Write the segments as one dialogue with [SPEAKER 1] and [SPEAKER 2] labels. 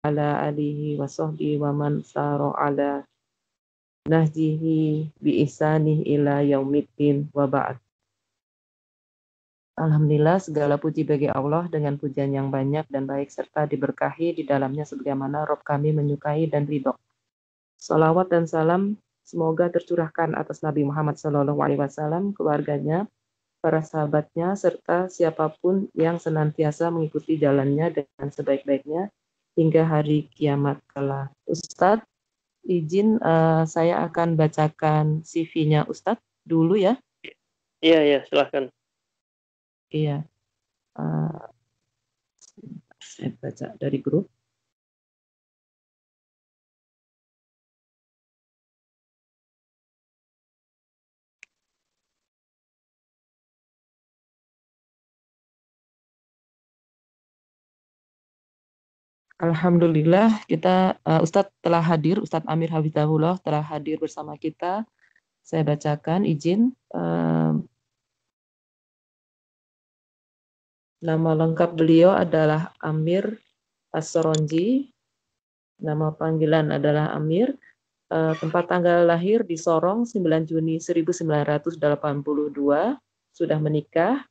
[SPEAKER 1] ala alihi wa sahbihi wa man sara ala nahjihi bi ihsanih ila yaumiddin wa ba'd. Alhamdulillah, segala puji bagi Allah dengan pujian yang banyak dan baik serta diberkahi di dalamnya sebagaimana Rabb kami menyukai dan ridho. Salawat dan salam semoga tercurahkan atas Nabi Muhammad SAW, keluarganya, para sahabatnya, serta siapapun yang senantiasa mengikuti jalannya dengan sebaik-baiknya hingga hari kiamat kelak. Ustadz, izin saya akan bacakan CV-nya Ustadz dulu ya.
[SPEAKER 2] Iya, silahkan.
[SPEAKER 1] Iya, saya baca dari grup. Alhamdulillah kita Ustadz telah hadir, Ustadz Amir Hafizahullah telah hadir bersama kita. Saya bacakan izin. Nama lengkap beliau adalah Amir As-Soronji. Nama panggilan adalah Amir. Tempat tanggal lahir di Sorong 9 Juni 1982. Sudah menikah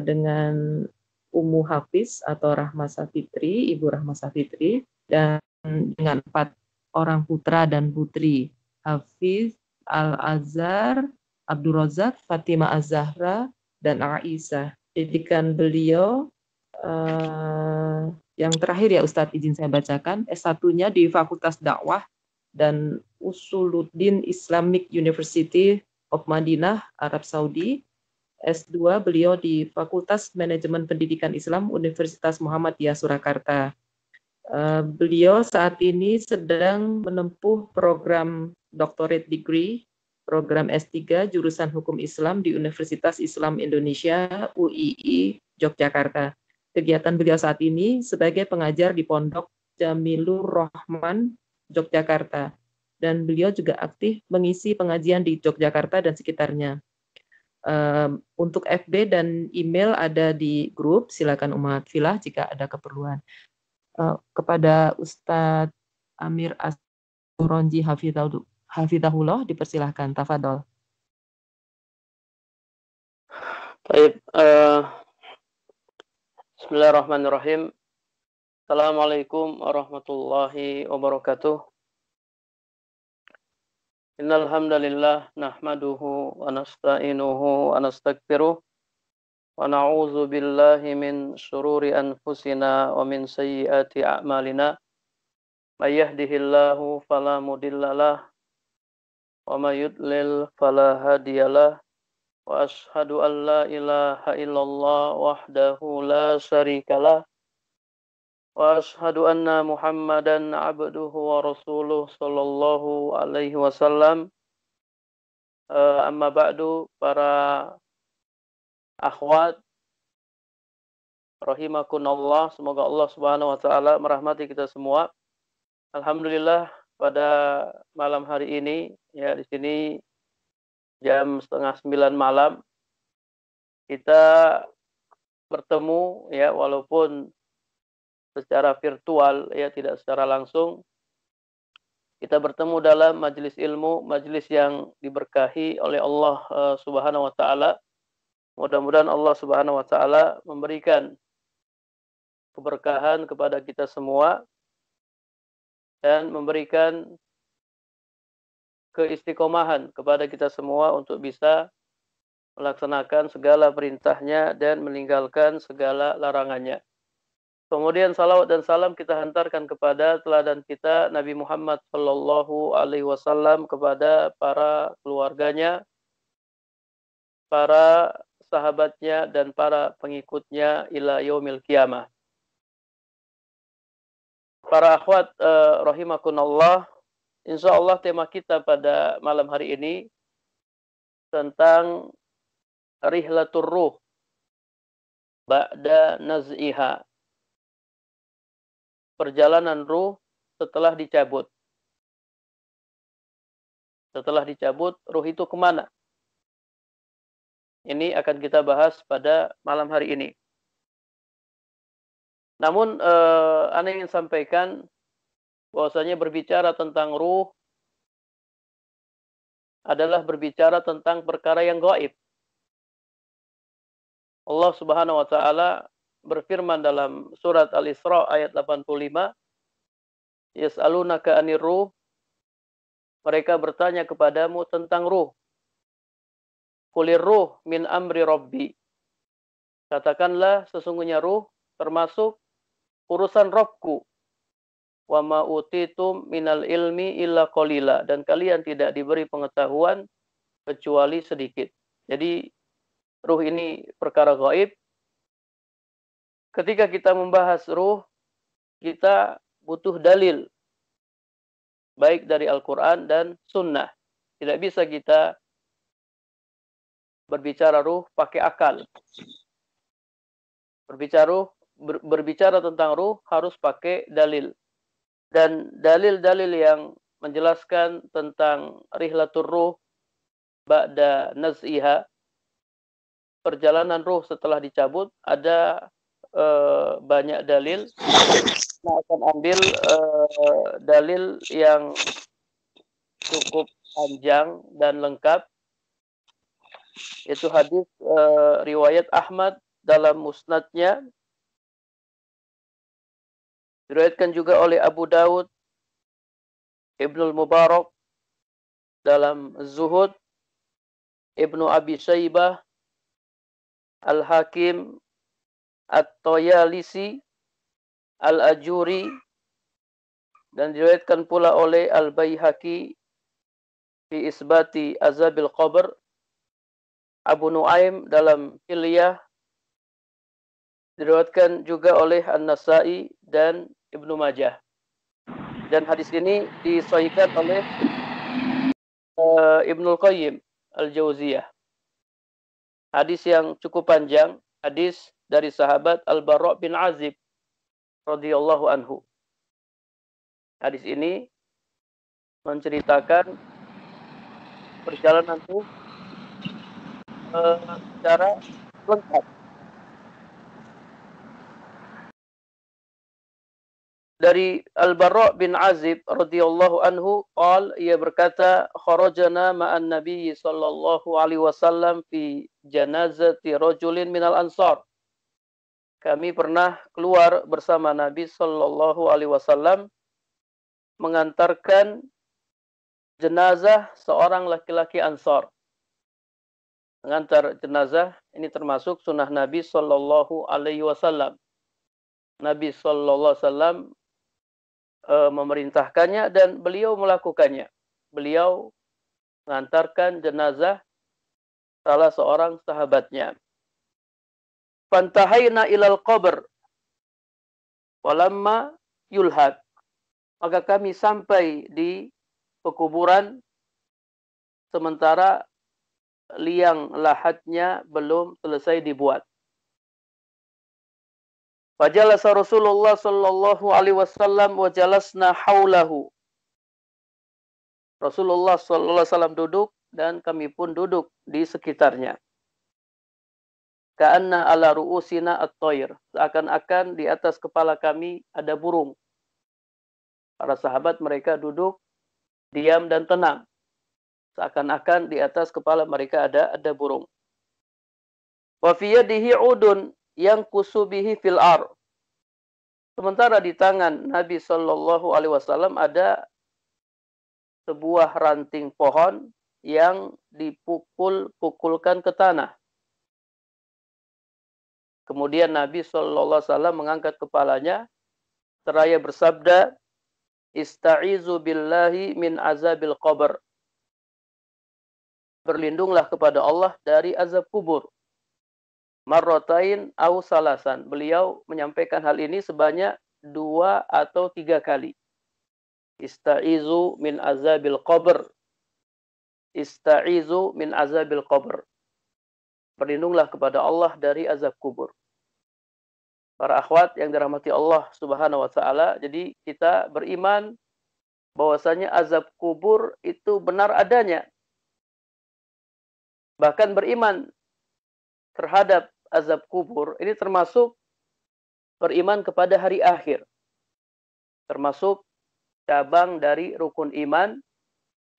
[SPEAKER 1] dengan Ummu Hafiz atau Rahma Safitri, Ibu Rahma Safitri, dan dengan 4 orang putra dan putri, Hafiz, Al-Azhar, Abdul Razak, Fatimah Az-Zahra, dan Aisyah. Pendidikan beliau yang terakhir ya Ustadz, izin saya bacakan, S1-nya di Fakultas Dakwah dan Usuluddin Islamic University of Madinah, Arab Saudi. S2 beliau di Fakultas Manajemen Pendidikan Islam Universitas Muhammadiyah Surakarta. Beliau saat ini sedang menempuh program doctorate degree, program S3 jurusan Hukum Islam di Universitas Islam Indonesia UII Yogyakarta. Kegiatan beliau saat ini sebagai pengajar di Pondok Jamilur Rahman Yogyakarta, dan beliau juga aktif mengisi pengajian di Yogyakarta dan sekitarnya. Untuk FB dan email ada di grup, silakan Umat Filah jika ada keperluan. Kepada Ustadz Amir As-Soronji Hafizahullah dipersilahkan, tafadhol.
[SPEAKER 2] Baik, Bismillahirrahmanirrahim. Assalamualaikum warahmatullahi wabarakatuh. Innal hamdalillah nahmaduhu wa nasta'inuhu wa nastaghfiruh wa na'udzu billahi min syururi anfusina wa min sayyiati a'malina. May yahdihillahu fala mudhillalah wa may yudlil fala hadiyalah. Wa ashhadu an la ilaha illallah wahdahu la syarikalah. Wa ashhadu anna Muhammadan abduhu wa rasuluh sallallahu alaihi wasallam. Amma ba'du, para akhwat rahimakunallah, semoga Allah Subhanahu wa taala merahmati kita semua. Alhamdulillah, pada malam hari ini ya, di sini jam 8:30 malam kita bertemu ya, walaupun secara virtual ya, tidak secara langsung. Kita bertemu dalam majelis ilmu, majelis yang diberkahi oleh Allah Subhanahu wa taala. Mudah-mudahan Allah Subhanahu wa taala memberikan keberkahan kepada kita semua dan memberikan keistiqomahan kepada kita semua untuk bisa melaksanakan segala perintahnya dan meninggalkan segala larangannya. Kemudian salawat dan salam kita hantarkan kepada teladan kita Nabi Muhammad sallallahu alaihi wasallam, kepada para keluarganya, para sahabatnya, dan para pengikutnya ila yaumil qiyamah. Para akhwat rahimakunallah, insyaallah tema kita pada malam hari ini tentang rihlatur ruh ba'da naz'iha. Perjalanan ruh setelah dicabut. Setelah dicabut, ruh itu kemana? Ini akan kita bahas pada malam hari ini. Namun Ana ingin sampaikan bahwasanya berbicara tentang ruh adalah berbicara tentang perkara yang gaib. Allah Subhanahu wa taala berfirman dalam surat Al-Isra ayat 85, "Yas'alunaka 'anir ruh." Mereka bertanya kepadamu tentang ruh. "Qulir ruh min amri rabbi." Katakanlah sesungguhnya ruh termasuk urusan Rabbku. "Wa ma utitum minal ilmi illa qalila." Dan kalian tidak diberi pengetahuan kecuali sedikit. Jadi ruh ini perkara gaib. Ketika kita membahas ruh, kita butuh dalil baik dari Al-Quran dan Sunnah. Tidak bisa kita berbicara ruh pakai akal. Berbicara tentang ruh harus pakai dalil. Dan dalil-dalil yang menjelaskan tentang rihlatur ruh ba'da naz'iha, perjalanan ruh setelah dicabut, ada banyak dalil. Nah, akan ambil dalil yang cukup panjang dan lengkap, yaitu hadis riwayat Ahmad dalam musnadnya, diriwayatkan juga oleh Abu Dawud, Ibnul Mubarak dalam Zuhud, Ibnu Abi Syaibah, Al-Hakim, At-Toyalisi, Al-Ajuri, dan diriwayatkan pula oleh Al-Baihaqi fi Isbati Azabil Qabr, Abu Nuaim dalam Hilyah, diriwayatkan juga oleh An-Nasa'i dan Ibnu Majah. Dan hadis ini disahihkan oleh Ibnul Qayyim Al-Jauziyah. Hadis yang cukup panjang, hadis dari sahabat Al-Bara' bin Azib radhiyallahu anhu. Hadis ini menceritakan perjalanan ruh secara lengkap. Dari Al-Bara' bin Azib radhiyallahu anhu, ia berkata, "Kharajana ma'an Nabi sallallahu alaihi wasallam fi janazati rajulin minal Ansar." Kami pernah keluar bersama Nabi sallallahu alaihi wasallam mengantarkan jenazah seorang laki-laki Ansar. Mengantar jenazah ini termasuk sunnah Nabi sallallahu alaihi wasallam. Nabi sallallahu alaihi wasallam memerintahkannya dan beliau melakukannya. Beliau mengantarkan jenazah salah seorang sahabatnya. Fantahayna ilal qabr walamma yulhad. Maka kami sampai di pekuburan sementara liang lahatnya belum selesai dibuat. Fajalasa Rasulullah sallallahu alaihi wasallam wa jalasna haulahu. Rasulullah sallallahu alaihi wasallam duduk dan kami pun duduk di sekitarnya. Ka'anna ala ru'usina at-tayr. Seakan-akan di atas kepala kami ada burung. Para sahabat mereka duduk diam dan tenang. Seakan-akan di atas kepala mereka ada burung. Wa fi yadihi udun yang kusubihi fil ar. Sementara di tangan Nabi Shallallahu Alaihi Wasallam ada sebuah ranting pohon yang dipukul-pukulkan ke tanah. Kemudian Nabi Shallallahu Alaihi Wasallam mengangkat kepalanya seraya bersabda, "Ista'izu billahi min azabil qabr." Berlindunglah kepada Allah dari azab kubur. Marrotain au salasan. Beliau menyampaikan hal ini sebanyak 2 atau 3 kali. Ista'izu min azabil qabr. Ista'izu min azabil qabr. Berlindunglah kepada Allah dari azab kubur. Para akhwat yang dirahmati Allah Subhanahu wa taala, jadi kita beriman bahwasanya azab kubur itu benar adanya. Bahkan beriman terhadap azab kubur ini termasuk beriman kepada hari akhir. Termasuk cabang dari rukun iman,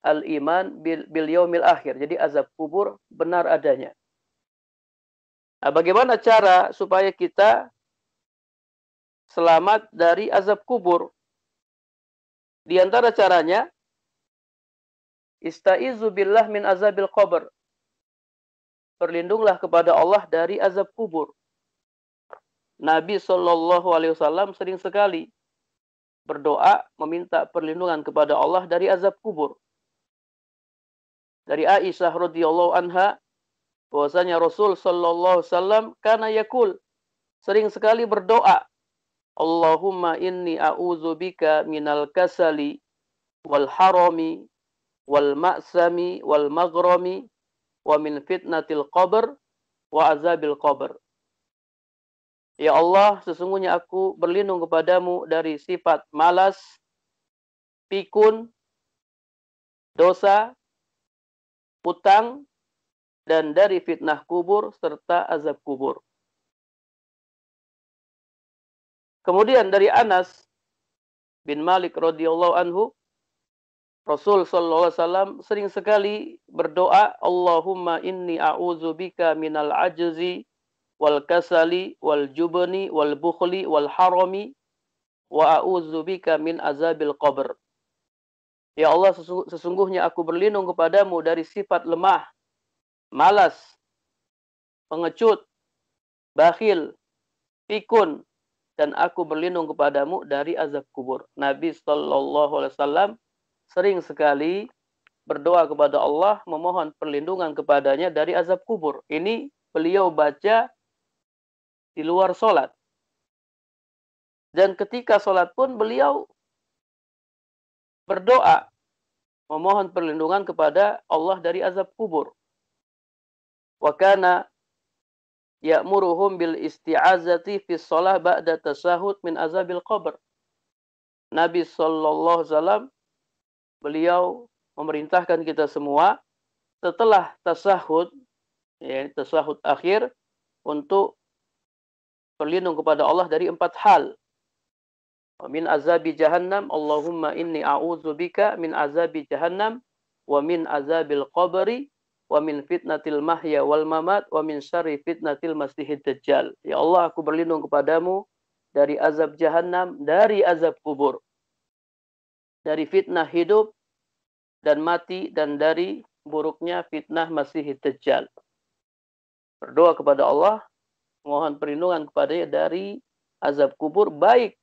[SPEAKER 2] al-iman bil yaumil akhir. Jadi azab kubur benar adanya. Nah, bagaimana cara supaya kita selamat dari azab kubur? Di antara caranya, istaizu billah min azabil qabr. Berlindunglah kepada Allah dari azab kubur. Nabi SAW sering sekali berdoa meminta perlindungan kepada Allah dari azab kubur. Dari Aisyah radhiyallahu anha bahwasanya Rasul sallallahu alaihi wasallam kana yaqul, sering sekali berdoa, Allahumma inni a'udzubika minal kasali wal harami wal ma'sami wal maghrami wa min fitnatil qabr wa azabil qabr. Ya Allah, sesungguhnya aku berlindung kepadamu dari sifat malas, pikun, dosa, utang, dan dari fitnah kubur serta azab kubur. Kemudian dari Anas bin Malik radhiyallahu anhu, Rasul sallallahu alaihi wasallam sering sekali berdoa, Allahumma inni a'udzubika minal ajzi wal kasali wal jubni wal bukhli wal harami wa a'udzubika min azabil qabr. Ya Allah, sesungguhnya aku berlindung kepadamu dari sifat lemah, malas, pengecut, bakhil, pikun, dan aku berlindung kepadamu dari azab kubur. Nabi sallallahu alaihi wasallam sering sekali berdoa kepada Allah, memohon perlindungan kepadanya dari azab kubur. Ini beliau baca di luar sholat. Dan ketika sholat pun beliau berdoa, memohon perlindungan kepada Allah dari azab kubur. Wa kana ya'muruhum bil isti'azati fi shalah ba'da tasyahud min azabil qabr. Nabi sallallahu alaihi wasallam beliau memerintahkan kita semua setelah tasyahud, ya, tasyahud akhir, untuk berlindung kepada Allah dari 4 hal. Min azabi jahannam, Allahumma inni a'udzubika min azabi jahannam wa min azabil qabri wa min fitnatil mahya wal mamat wa min syarri fitnatil masihid dajjal. Ya Allah, aku berlindung kepadamu dari azab jahannam, dari azab kubur, dari fitnah hidup dan mati, dan dari buruknya fitnah masihid dajjal. Berdoa kepada Allah, mohon perlindungan kepadanya dari azab kubur, baik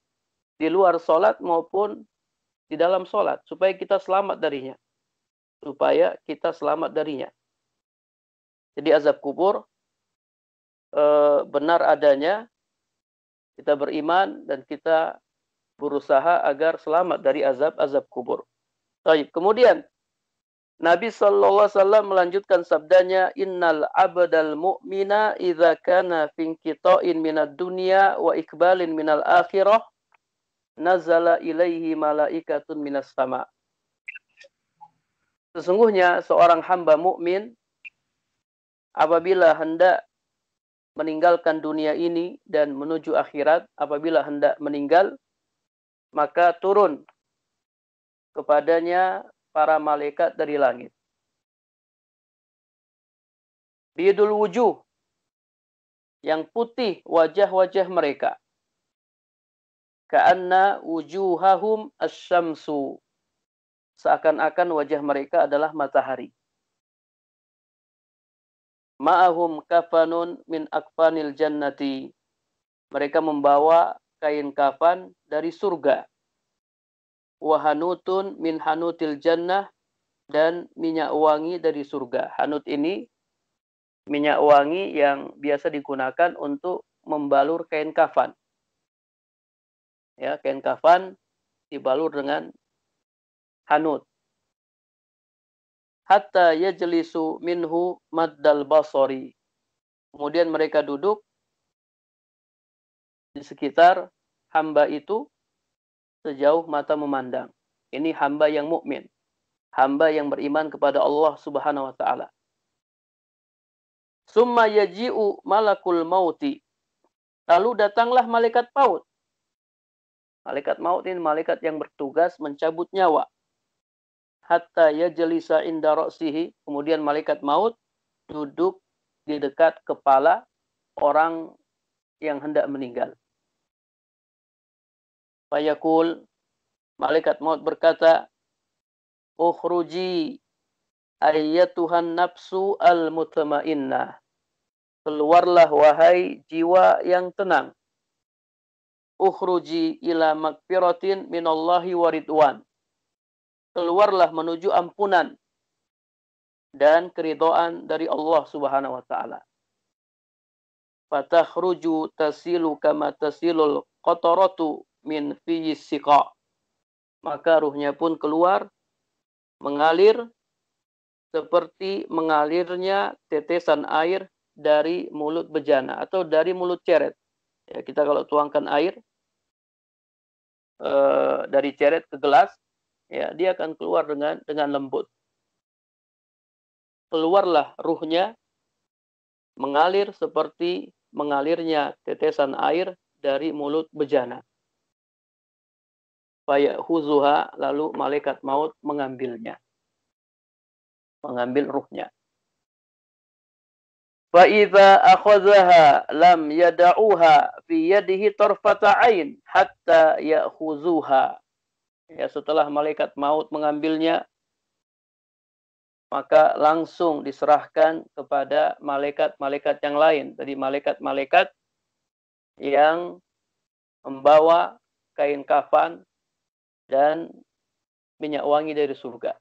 [SPEAKER 2] di luar sholat maupun di dalam sholat, supaya kita selamat darinya. Supaya kita selamat darinya. Jadi azab kubur benar adanya, kita beriman dan kita berusaha agar selamat dari azab kubur. Baik, kemudian Nabi sallallahu alaihi wasallam melanjutkan sabdanya, innal abdal mu'mina idza kana fi inqita'in minad dunya wa iqbalin minal akhirah nazala ilaihi malaikatun minas sama. Sesungguhnya seorang hamba mukmin apabila hendak meninggalkan dunia ini dan menuju akhirat, apabila hendak meninggal, maka turun kepadanya para malaikat dari langit. Bidul wujuh, yang putih wajah-wajah mereka. Ka'anna wujuhahum asy-syamsu, seakan-akan wajah mereka adalah matahari. Ma'ahum kafanun min akfanil jannati, mereka membawa kain kafan dari surga. Wa hanutun min hanutil jannah, dan minyak wangi dari surga. Hanut ini minyak wangi yang biasa digunakan untuk membalur kain kafan. Ya, kain kafan dibalur dengan hanut. Hatta yajlisu minhu maddal basari. Kemudian mereka duduk di sekitar hamba itu sejauh mata memandang. Ini hamba yang mukmin, hamba yang beriman kepada Allah Subhanahu wa taala. Summa yaji'u malakul mauti. Lalu datanglah malaikat maut. Malaikat maut ini malaikat yang bertugas mencabut nyawa. Hatta yajlisa inda ra'sihi. Kemudian malaikat maut duduk di dekat kepala orang yang hendak meninggal. Fayaqul, malaikat maut berkata, ukhruji ayyatuhan nafsu al-mutmainnah. Keluarlah wahai jiwa yang tenang. Ukhruji ila magfiratin minallahi wa ridwan. Keluarlah menuju ampunan dan keridhaan dari Allah Subhanahu wa taala. Fatakhruju tasilu kama tasilul qataratu min fiyis siqa. Maka ruhnya pun keluar mengalir seperti mengalirnya tetesan air dari mulut bejana atau dari mulut ceret. Ya, kita kalau tuangkan air dari ceret ke gelas, ya dia akan keluar dengan lembut. Keluarlah ruhnya mengalir seperti mengalirnya tetesan air dari mulut bejana. Fayahuzuha, lalu malaikat maut mengambilnya. Mengambil ruhnya. Fa'idha akhazaha lam yada'uha fi yadihi tarfata ain hatta ya'khuzuha. Ya, setelah malaikat maut mengambilnya, maka langsung diserahkan kepada malaikat-malaikat yang lain. Jadi malaikat-malaikat yang membawa kain kafan dan minyak wangi dari surga.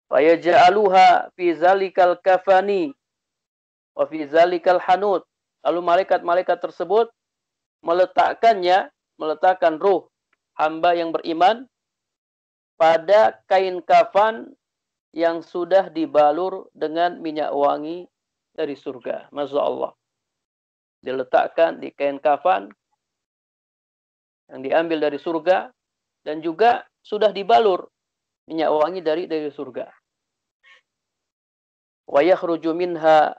[SPEAKER 2] Fayaj'aluha fi zalikal kafani wa fi zalikal hanut. Lalu malaikat-malaikat tersebut meletakkan ruh hamba yang beriman pada kain kafan yang sudah dibalur dengan minyak wangi dari surga. Masya Allah. Diletakkan di kain kafan yang diambil dari surga dan juga sudah dibalur minyak wangi dari surga. Wa yakhruju minha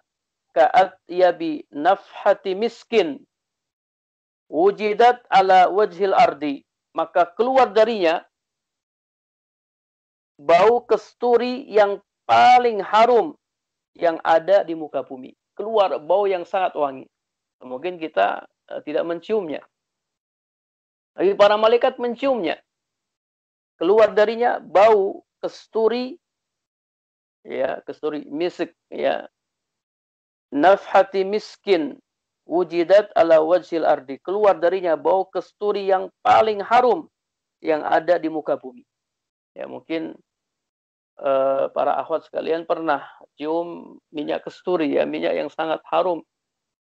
[SPEAKER 2] ka'atyabi nafhati miskin wujidat ala wajhil ardi. Maka keluar darinya bau kesturi yang paling harum yang ada di muka bumi. Keluar bau yang sangat wangi. Mungkin kita tidak menciumnya. Tapi para malaikat menciumnya. Keluar darinya bau kesturi, ya, kesturi misik, ya. Nafhati miskin wujidat ala wajhil ardi. Keluar darinya bau kesturi yang paling harum yang ada di muka bumi. Ya, mungkin para akhwat sekalian pernah cium minyak kesturi, ya, minyak yang sangat harum,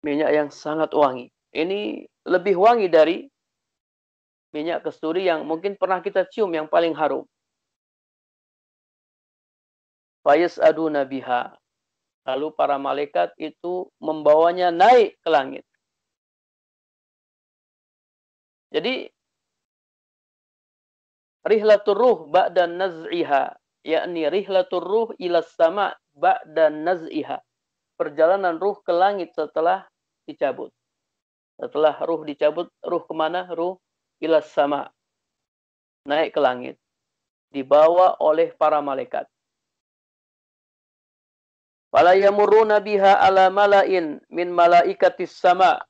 [SPEAKER 2] minyak yang sangat wangi. Ini lebih wangi dari minyak kesturi yang mungkin pernah kita cium yang paling harum. Fayas'aduna biha. Lalu para malaikat itu membawanya naik ke langit. Jadi rihlatur ruh ba'da naz'iha, yakni rihlatur ruh ila sama ba'da naz'iha. Perjalanan ruh ke langit setelah dicabut. Setelah ruh dicabut, ruh kemana? Ruh ila sama. Naik ke langit. Dibawa oleh para malaikat. Fala yamurruna biha ala mala'in min malaikatis sama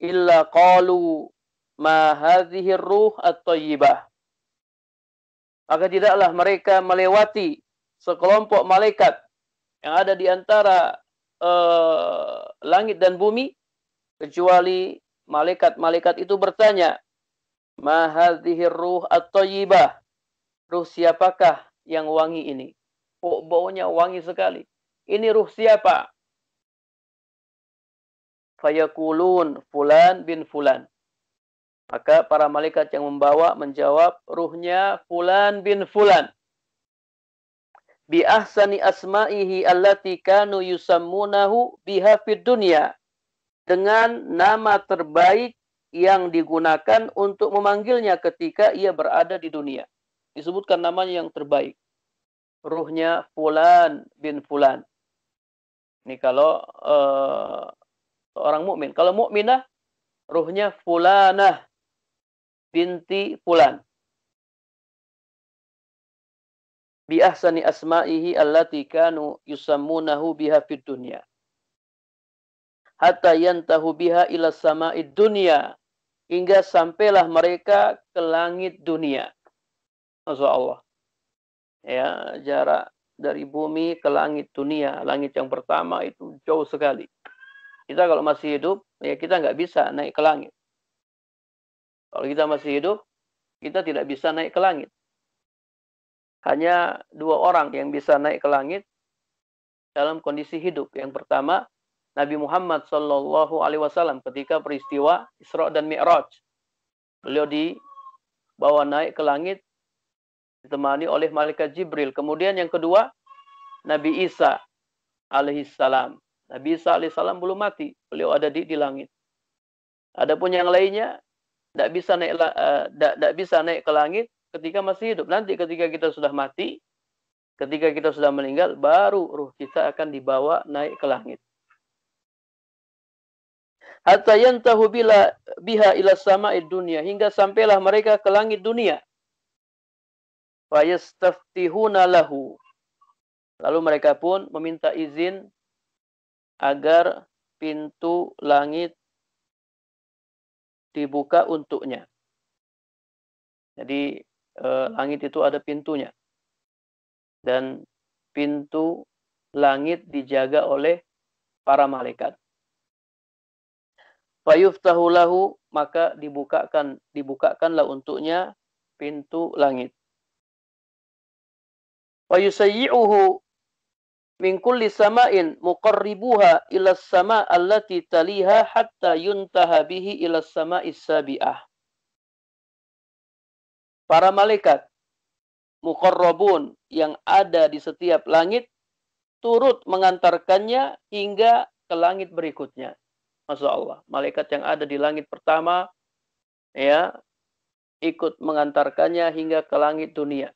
[SPEAKER 2] illa qalu ma hadhihi ruh at-thayyibah. Maka tidaklah mereka melewati sekelompok malaikat yang ada di antara langit dan bumi kecuali malaikat-malaikat itu bertanya, ma hadhihi ruh at-thayyibah. Ruh siapakah yang wangi ini? Oh, baunya wangi sekali. Ini ruh siapa? Fayaqulun fulan bin fulan. Maka para malaikat yang membawa menjawab, ruhnya fulan bin fulan. Bi ahsani asma'ihi allati kanu yusammunahu biha fid dunya. Dengan nama terbaik yang digunakan untuk memanggilnya ketika ia berada di dunia. Disebutkan namanya yang terbaik. Ruhnya fulan bin fulan. Ini kalau seorang mukmin. Kalau mukminah, ruhnya fulanah binti fulan. Bi ahsani asma'ihi allati kanu yusammunahu biha fid dunya. Hatta yantahu biha ila sama'id dunya. Hingga sampailah mereka ke langit dunia. Masya Allah. Ya, jarak dari bumi ke langit dunia. Langit yang pertama itu jauh sekali. Kita kalau masih hidup, ya kita nggak bisa naik ke langit. Kalau kita masih hidup, kita tidak bisa naik ke langit. Hanya 2 orang yang bisa naik ke langit dalam kondisi hidup. Yang pertama, Nabi Muhammad SAW ketika peristiwa Isra dan Mi'raj. Beliau dibawa naik ke langit ditemani oleh malaikat Jibril. Kemudian yang kedua, Nabi Isa alaihissalam. Nabi Isa alaihissalam belum mati, beliau ada di langit. Adapun yang lainnya tidak bisa naik ke langit ketika masih hidup. Nanti ketika kita sudah mati, ketika kita sudah meninggal, baru ruh kita akan dibawa naik ke langit. Hatta yantahu biha ila sama'id dunya, hingga sampailah mereka ke langit dunia. Fa yastaftihuna lahu. Lalu mereka pun meminta izin agar pintu langit dibuka untuknya. Jadi langit itu ada pintunya. Dan pintu langit dijaga oleh para malaikat. Fayuftahu lahu, maka dibukakanlah untuknya pintu langit. Fayusayyi'uhu min kulli sama'in muqarribuha ila as-sama' allati taliha hatta yuntaha bihi ila as-sama'is sabi'ah. Para malaikat muqarrabun yang ada di setiap langit turut mengantarkannya hingga ke langit berikutnya. Masya Allah, malaikat yang ada di langit pertama ya ikut mengantarkannya hingga ke langit dunia.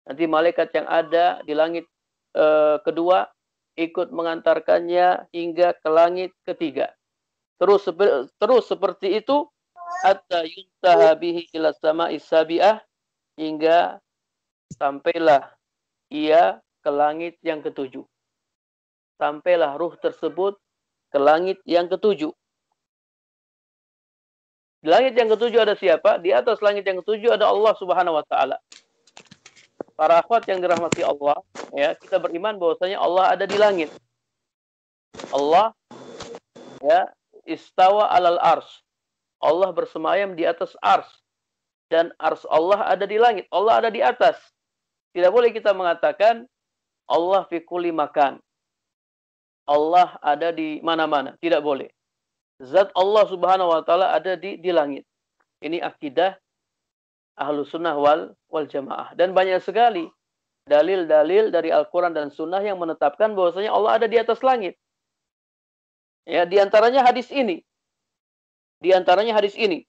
[SPEAKER 2] Nanti malaikat yang ada di langit kedua ikut mengantarkannya hingga ke langit ketiga. Terus seperti itu hatta yuntaha bihi ila sama'is sabi'ah, hingga sampailah ia ke langit yang ketujuh. Sampailah ruh tersebut ke langit yang ketujuh. Di langit yang ketujuh ada siapa? Di atas langit yang ketujuh ada Allah Subhanahu wa taala. Para akhwat yang dirahmati Allah, ya, kita beriman bahwasanya Allah ada di langit. Allah ya istawa alal ars. Allah bersemayam di atas ars. Dan ars Allah ada di langit. Allah ada di atas. Tidak boleh kita mengatakan Allah fi kulli makan. Allah ada di mana-mana. Tidak boleh. Zat Allah Subhanahu wa taala ada di langit. Ini akidah Ahlus Sunnah wal Jamaah. Dan banyak sekali dalil-dalil dari Al-Quran dan Sunnah yang menetapkan bahwasanya Allah ada di atas langit. Ya, di antaranya hadis ini. Di antaranya hadis ini.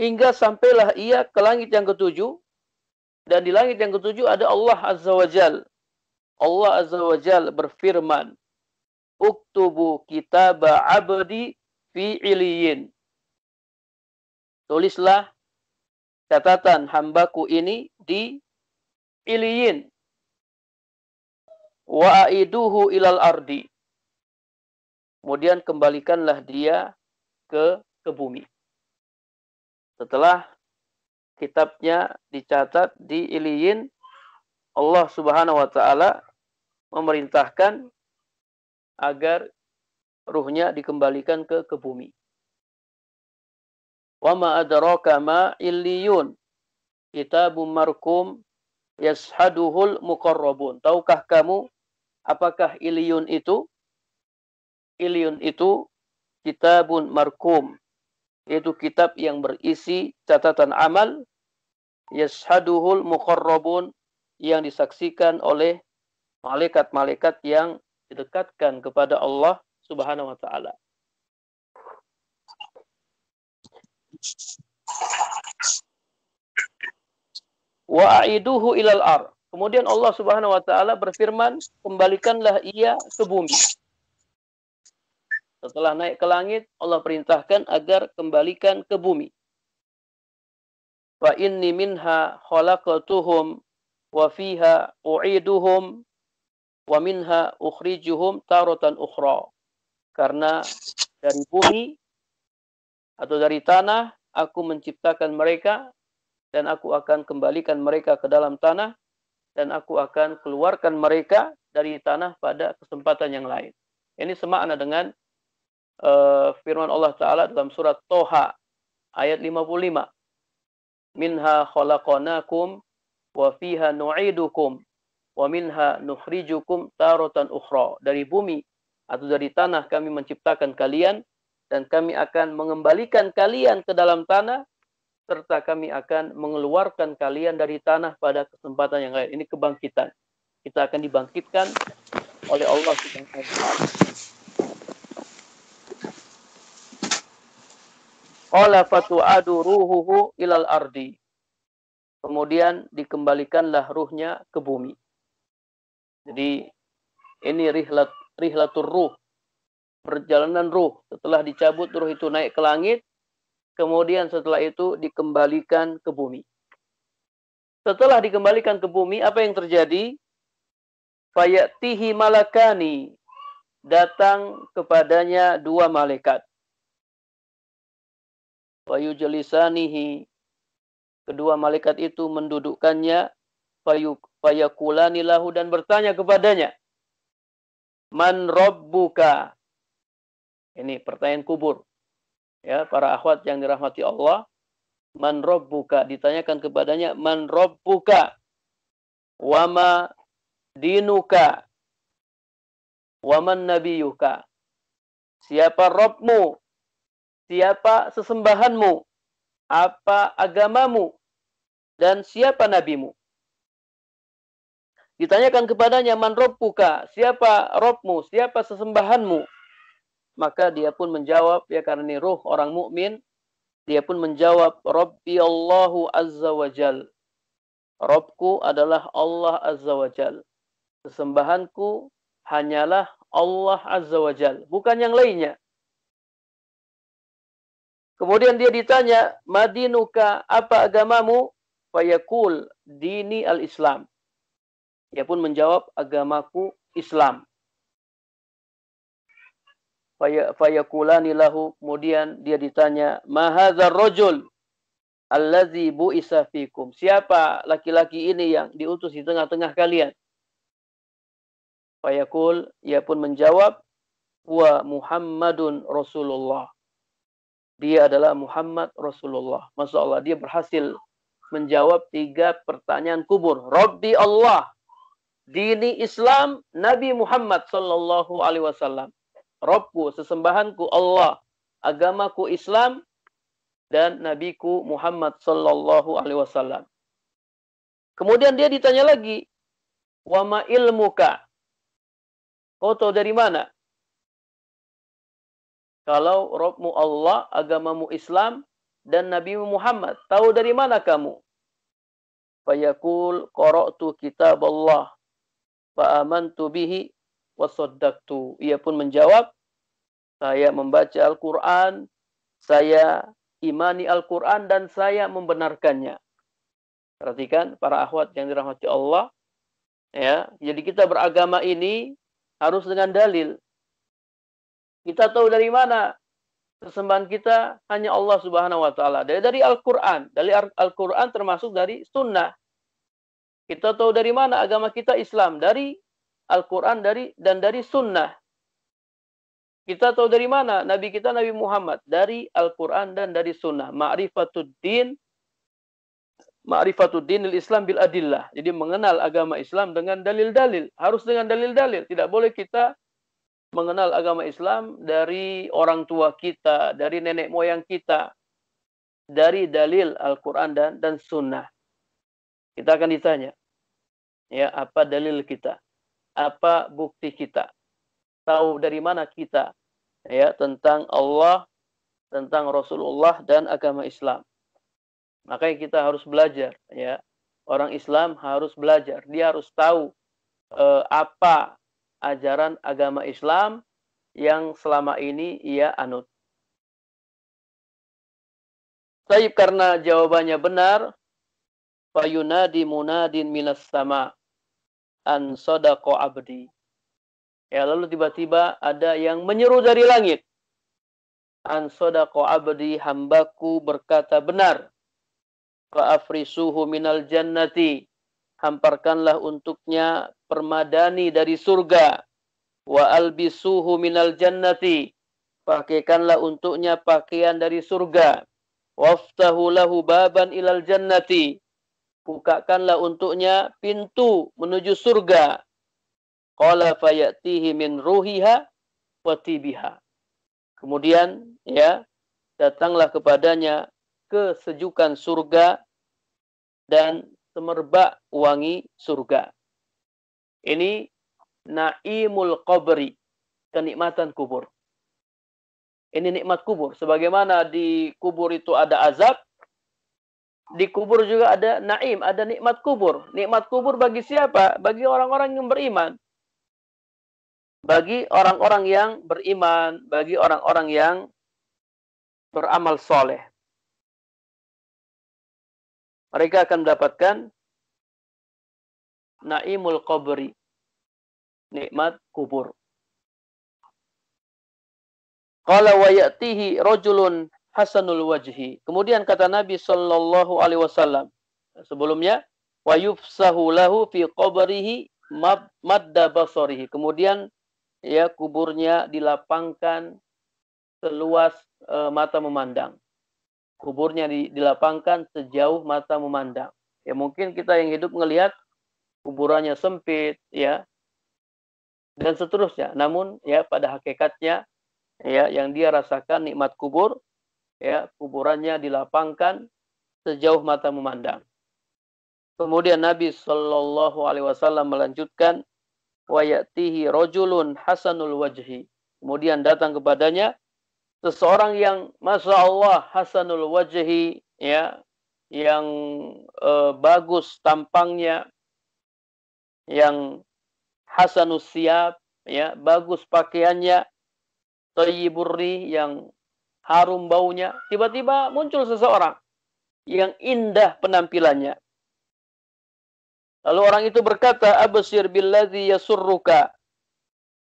[SPEAKER 2] Hingga sampailah ia ke langit yang ketujuh. Dan di langit yang ketujuh ada Allah Azza wa Jal. Allah Azza wa Jal berfirman, Uktubu kitaba abdi fi iliyin. Tulislah catatan hambaku ini di iliyin. Wa aiduhu ilal ardi. Kemudian kembalikanlah dia ke bumi. Setelah kitabnya dicatat di iliyin, Allah Subhanahu wa taala memerintahkan agar ruhnya dikembalikan ke bumi. Wa ma adraka ma illiyun, kitabun markum yashaduhul muqarrabun. Tahukah kamu apakah illiyun itu? Illiyun itu kitabun markum, yaitu kitab yang berisi catatan amal, yashaduhul muqarrabun, yang disaksikan oleh malaikat-malaikat yang didekatkan kepada Allah Subhanahu wa taala. Wa aiduhu ilal ar. Kemudian Allah Subhanahu wa taala berfirman, kembalikanlah ia ke bumi. Setelah naik ke langit, Allah perintahkan agar kembalikan ke bumi. Wa inni minha khalaqatuhum wa fiha u'iduhum wa minha ukhrijuhum taratan ukhra. Karena dari bumi atau dari tanah aku menciptakan mereka dan aku akan kembalikan mereka ke dalam tanah dan aku akan keluarkan mereka dari tanah pada kesempatan yang lain. Ini semakna dengan firman Allah Ta'ala dalam surat Toha ayat 55. Minha khalaqanakum wa fiha nu'idukum wa minha nukhrijukum taratan ukhra. Dari bumi atau dari tanah kami menciptakan kalian dan kami akan mengembalikan kalian ke dalam tanah serta kami akan mengeluarkan kalian dari tanah pada kesempatan yang lain. Ini kebangkitan. Kita akan dibangkitkan oleh Allah Subhanahu wa taala. Qala fatu'adu ruhuhu ilal ardi. Kemudian dikembalikanlah ruhnya ke bumi. Jadi ini rihlatur ruh. Perjalanan ruh. Setelah dicabut ruh itu naik ke langit. Kemudian setelah itu dikembalikan ke bumi. Setelah dikembalikan ke bumi, apa yang terjadi? Fayatihi malakani. Datang kepadanya dua malaikat. Fayujlisanihi. Kedua malaikat itu mendudukkannya. Fayakulani lahu dan bertanya kepadanya. Man rabbuka. Ini pertanyaan kubur. Ya, para akhwat yang dirahmati Allah. Man rabbuka. Ditanyakan kepadanya. Man rabbuka. Wama dinuka. Waman nabiyuka. Siapa Rabbmu? Siapa sesembahanmu? Apa agamamu? Dan siapa nabimu? Ditanyakan kepadanya, man rabbuka? Siapa Rabbmu? Siapa sesembahanmu? Maka dia pun menjawab, ya karena ini ruh orang mukmin, dia pun menjawab, Rabbi Allahu Azza wa Jal. Rabbku adalah Allah Azza wa Jal. Sesembahanku hanyalah Allah Azza wa Jal, bukan yang lainnya. Kemudian dia ditanya, madinuka, apa agamamu? Fayaqul, dini al-Islam. Dia pun menjawab, agamaku Islam. Fayaqulani lahu, kemudian dia ditanya, ma hadzal rajul allazi bu'isa fikum. Siapa laki-laki ini yang diutus di tengah-tengah kalian? Fayaqul, ia pun menjawab, wa Muhammadun Rasulullah. Dia adalah Muhammad Rasulullah. Masya Allah, dia berhasil menjawab 3 pertanyaan kubur. Rabbi Allah, dini Islam, Nabi Muhammad sallallahu alaihi wasallam. Rabbku, sesembahanku Allah, agamaku Islam, dan nabiku Muhammad sallallahu alaihi wasallam. Kemudian dia ditanya lagi, wa ma ilmuka? Kau tahu dari mana? Kalau Rabbmu Allah, agamamu Islam, dan nabimu Muhammad, tahu dari mana kamu? Fayaqul qara'tu kitab Allah fa amantu bihi wa saddaqtu. Ia pun menjawab, saya membaca Al-Qur'an, saya imani Al-Qur'an dan saya membenarkannya. Perhatikan para akhwat yang dirahmati Allah, ya. Jadi kita beragama ini harus dengan dalil. Kita tahu dari mana sesembahan kita hanya Allah Subhanahu wa taala. Dari Al-Qur'an. Dari Al-Qur'an termasuk dari sunnah. Kita tahu dari mana agama kita Islam, dari Al-Qur'an dan dari sunnah. Kita tahu dari mana nabi kita Nabi Muhammad, dari Al-Qur'an dan dari sunnah. Ma'rifatuddin Islam bil adillah. Jadi mengenal agama Islam dengan dalil-dalil. Harus dengan dalil-dalil. Tidak boleh kita mengenal agama Islam dari orang tua kita, dari nenek moyang kita, dari dalil Al-Quran dan Sunnah. Kita akan ditanya, ya, apa dalil kita, apa bukti kita, tahu dari mana kita, ya, tentang Allah, tentang Rasulullah dan agama Islam. Makanya kita harus belajar, ya. Orang Islam harus belajar, dia harus tahu apa ajaran agama Islam, yang selama ini ia anut. Taib, karena jawabannya benar, fayunadi munadin minas sama an sadaqa abdi. Ya, lalu tiba-tiba ada yang menyeru dari langit. An sadaqa abdi, hambaku berkata benar. Fa'afrisuhu minal jannati, hamparkanlah untuknya permadani dari surga. Wa albisuhu minal jannati, pakaikanlah untuknya pakaian dari surga. Waftahu lahu baban ilal jannati, bukakanlah untuknya pintu menuju surga. Qala fayatihi min ruhiha wa tibiha. Kemudian ya, datanglah kepadanya kesejukan surga dan semerbak wangi surga. Ini naimul qabri, kenikmatan kubur. Ini nikmat kubur. Sebagaimana di kubur itu ada azab, di kubur juga ada naim, ada nikmat kubur. Nikmat kubur bagi siapa? Bagi orang-orang yang beriman. Bagi orang-orang yang beriman, bagi orang-orang yang beramal soleh. Mereka akan mendapatkan naimul qabri, nikmat kubur. Qala wa ya'tihi rajulun hasanul wajhi. Kemudian kata Nabi sallallahu alaihi wasallam sebelumnya, wa yufsahu lahu fi qabrihi madda basarihi. Kemudian ya, kuburnya dilapangkan seluas mata memandang. Kuburnya dilapangkan sejauh mata memandang. Ya, mungkin kita yang hidup ngelihat kuburannya sempit ya, dan seterusnya. Namun ya, pada hakikatnya ya, yang dia rasakan nikmat kubur, ya, kuburannya dilapangkan sejauh mata memandang. Kemudian Nabi sallallahu alaihi wasallam melanjutkan, wa ya'tihi rajulun hasanul wajhi. Kemudian datang kepadanya seseorang yang masya Allah hasanul wajhi, ya, yang bagus tampangnya, yang hasanus siyab, ya, bagus pakaiannya, thayyibur rih, yang harum baunya. Tiba-tiba muncul seseorang yang indah penampilannya. Lalu orang itu berkata, abshir billadzi yasurruka,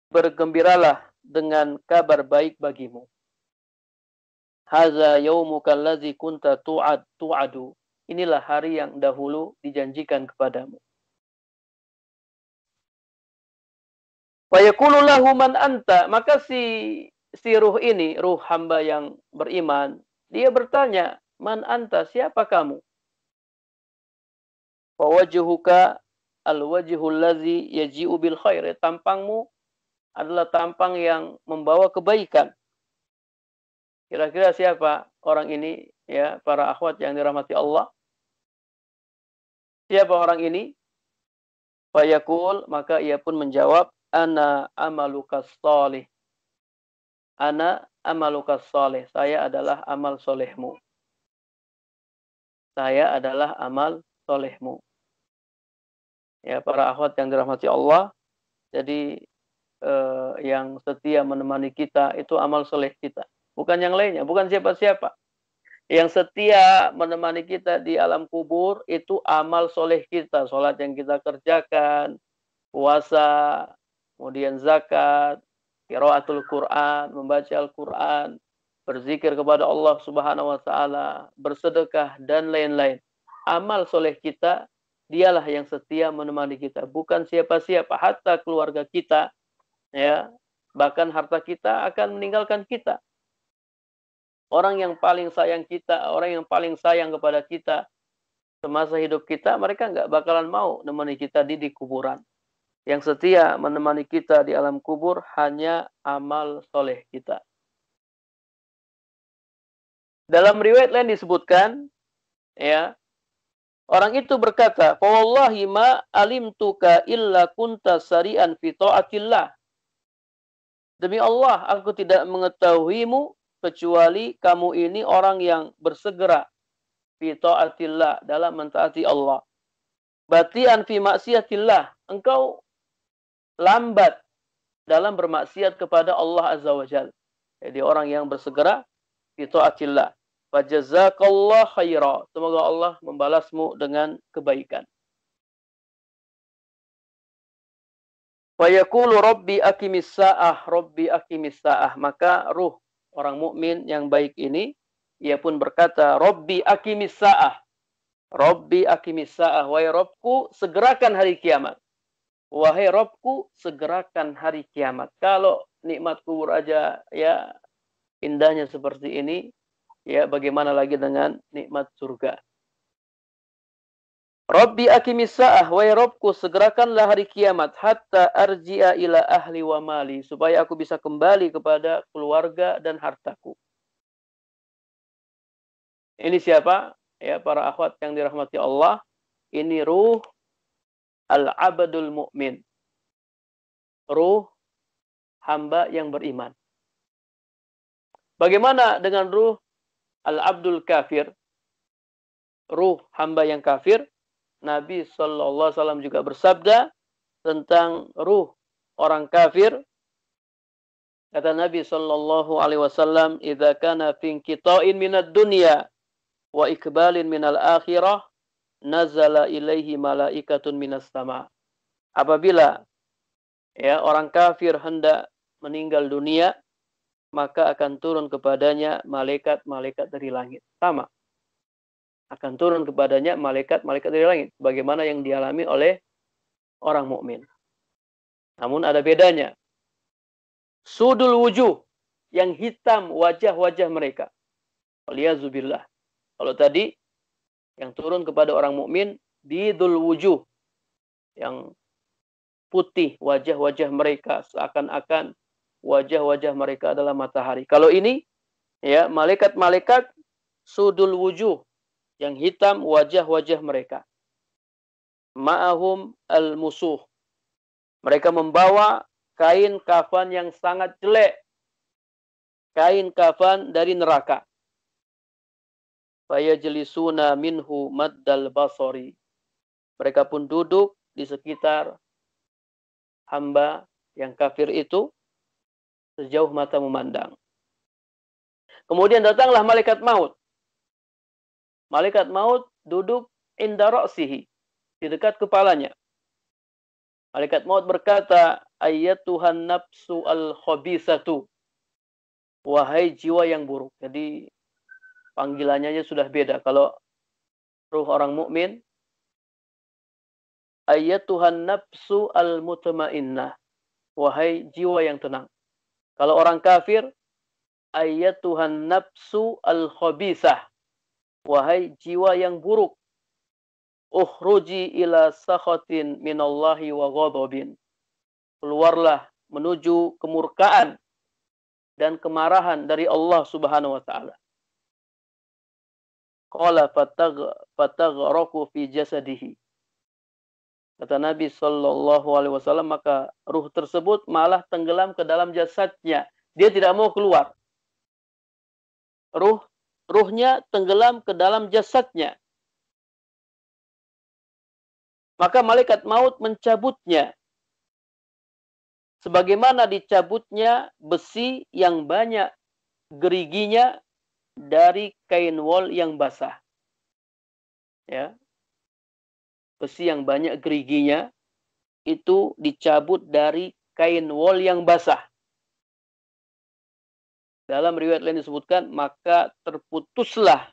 [SPEAKER 2] bergembiralah dengan kabar baik bagimu. Haza yaumuka allazi kunta tu'adu. Inilah hari yang dahulu dijanjikan kepadamu. Wa yaqulu lahu man anta, maka si ruh ini, ruh hamba yang beriman, dia bertanya, man anta, siapa kamu? Wa wajhuka al-wajhul ladzi yaji'u bil khair. Tampangmu adalah tampang yang membawa kebaikan. Kira-kira siapa orang ini, ya, para akhwat yang dirahmati Allah? Siapa orang ini? Fa yaqul, maka ia pun menjawab, ana amalukas shalih. Ana amalukas shalih. Saya adalah amal solehmu. Saya adalah amal solehmu. Ya, para akhwat yang dirahmati Allah, jadi yang setia menemani kita itu amal soleh kita. Bukan yang lainnya, bukan siapa-siapa. Yang setia menemani kita di alam kubur itu amal soleh kita. Salat yang kita kerjakan, puasa, kemudian zakat, qiraatul Quran, membaca Al-Quran, berzikir kepada Allah Subhanahu wa taala, bersedekah dan lain-lain. Amal soleh kita, dialah yang setia menemani kita, bukan siapa-siapa. Hatta keluarga kita, ya, bahkan harta kita akan meninggalkan kita. Orang yang paling sayang kita, orang yang paling sayang kepada kita semasa hidup kita, mereka nggak bakalan mau menemani kita di kuburan. Yang setia menemani kita di alam kubur hanya amal soleh kita. Dalam riwayat lain disebutkan, ya, orang itu berkata, fa wallahi ma alimtuka illa kunta sari'an fi ta'atillah. Demi Allah, aku tidak mengetahuimu kecuali kamu ini orang yang bersegera fi ta'atillah, dalam mentaati Allah. Batian fi maksiatillah, engkau lambat dalam bermaksiat kepada Allah Azza wa Jalla. Jadi orang yang bersegera fi taatillah. Fajazakallahu khaira. Semoga Allah membalasmu dengan kebaikan. Wa yaqulu rabbi aqimis saah, rabbi aqimis saah. Maka ruh orang mukmin yang baik ini ia pun berkata, rabbi aqimis saah. Rabbi aqimis saah. Wahai Rabbku, segerakan hari kiamat. Wahai Rabbku, segerakan hari kiamat. Kalau nikmat kubur aja ya indahnya seperti ini, ya bagaimana lagi dengan nikmat surga. Rabbi aqimis sa'ah, wahai Rabbku, segerakanlah hari kiamat hatta arji'a ila ahli wa mali, supaya aku bisa kembali kepada keluarga dan hartaku. Ini siapa? Ya, para akhwat yang dirahmati Allah, ini ruh al-abdul mu'min. Ruh hamba yang beriman. Bagaimana dengan ruh al-abdul kafir? Ruh hamba yang kafir. Nabi SAW juga bersabda tentang ruh orang kafir. Kata Nabi SAW, "Idza kana fi inqita'in minad dunya wa ikbalin minal akhirah, nazala ilaihi malaikatun minas sama." Apabila ya orang kafir hendak meninggal dunia, maka akan turun kepadanya malaikat-malaikat dari langit. Sama. Akan turun kepadanya malaikat-malaikat dari langit. Bagaimana yang dialami oleh orang mukmin. Namun ada bedanya. Sudul wujuh. Yang hitam wajah-wajah mereka. Waliyazubillah. Kalau tadi yang turun kepada orang mukmin, bidul wujuh. Yang putih wajah-wajah mereka. Seakan-akan wajah-wajah mereka adalah matahari. Kalau ini, ya malaikat-malaikat sudul wujuh, yang hitam wajah-wajah mereka. Ma'ahum al-musuh. Mereka membawa kain kafan yang sangat jelek. Kain kafan dari neraka. Fayajlisuna minhu maddal basari. Mereka pun duduk di sekitar hamba yang kafir itu sejauh mata memandang. Kemudian datanglah malaikat maut. Malaikat maut duduk inda ra'sihi, di dekat kepalanya. Malaikat maut berkata, ayyatuhan nafsu al-khabisatu. Wahai jiwa yang buruk. Jadi panggilannya aja sudah beda. Kalau ruh orang mukmin, ayyatuhan nafsu al-mutmainnah. Wahai jiwa yang tenang. Kalau orang kafir, ayyatuhan nafsu al-khabisah. Wahai jiwa yang buruk. Ukhruji ila sakhatin minallahi wa ghadabin. Keluarlah menuju kemurkaan dan kemarahan dari Allah Subhanahu wa taala. Qala fataghraqu fi jasadihi. Kata Nabi sallallahu alaihi wasallam, maka ruh tersebut malah tenggelam ke dalam jasadnya. Dia tidak mau keluar. Ruhnya tenggelam ke dalam jasadnya. Maka malaikat maut mencabutnya. Sebagaimana dicabutnya besi yang banyak geriginya dari kain wol yang basah. Ya. Besi yang banyak geriginya itu dicabut dari kain wol yang basah. Dalam riwayat lain disebutkan, maka terputuslah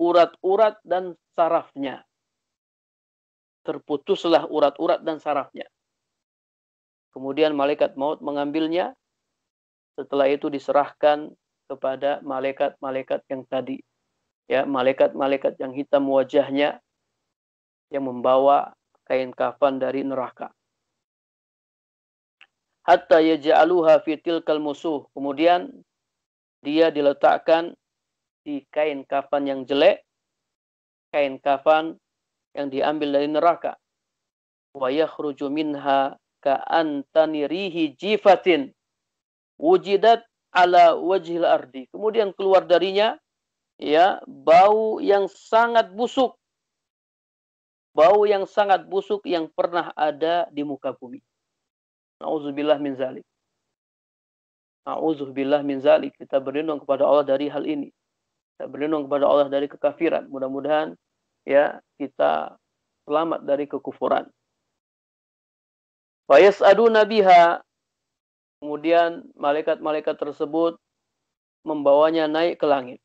[SPEAKER 2] urat-urat dan sarafnya. Terputuslah urat-urat dan sarafnya. Kemudian malaikat maut mengambilnya. Setelah itu diserahkan kepada malaikat-malaikat yang tadi. Ya, malaikat-malaikat yang hitam wajahnya, yang membawa kain kafan dari neraka. Hatta yaj'aluha fi tilkal musuh. Kemudian dia diletakkan di kain kafan yang jelek, kain kafan yang diambil dari neraka. Wa yakhruju minha ka'antani rihi jifatin wujidat ala wajhil ardi. Kemudian keluar darinya ya bau yang sangat busuk. Bau yang sangat busuk yang pernah ada di muka bumi. Nauzubillah min zalik. Nauzubillah min zalik. Kita berlindung kepada Allah dari hal ini. Kita berlindung kepada Allah dari kekafiran. Mudah-mudahan ya kita selamat dari kekufuran. Wa yas'aduna biha. Kemudian malaikat-malaikat tersebut membawanya naik ke langit.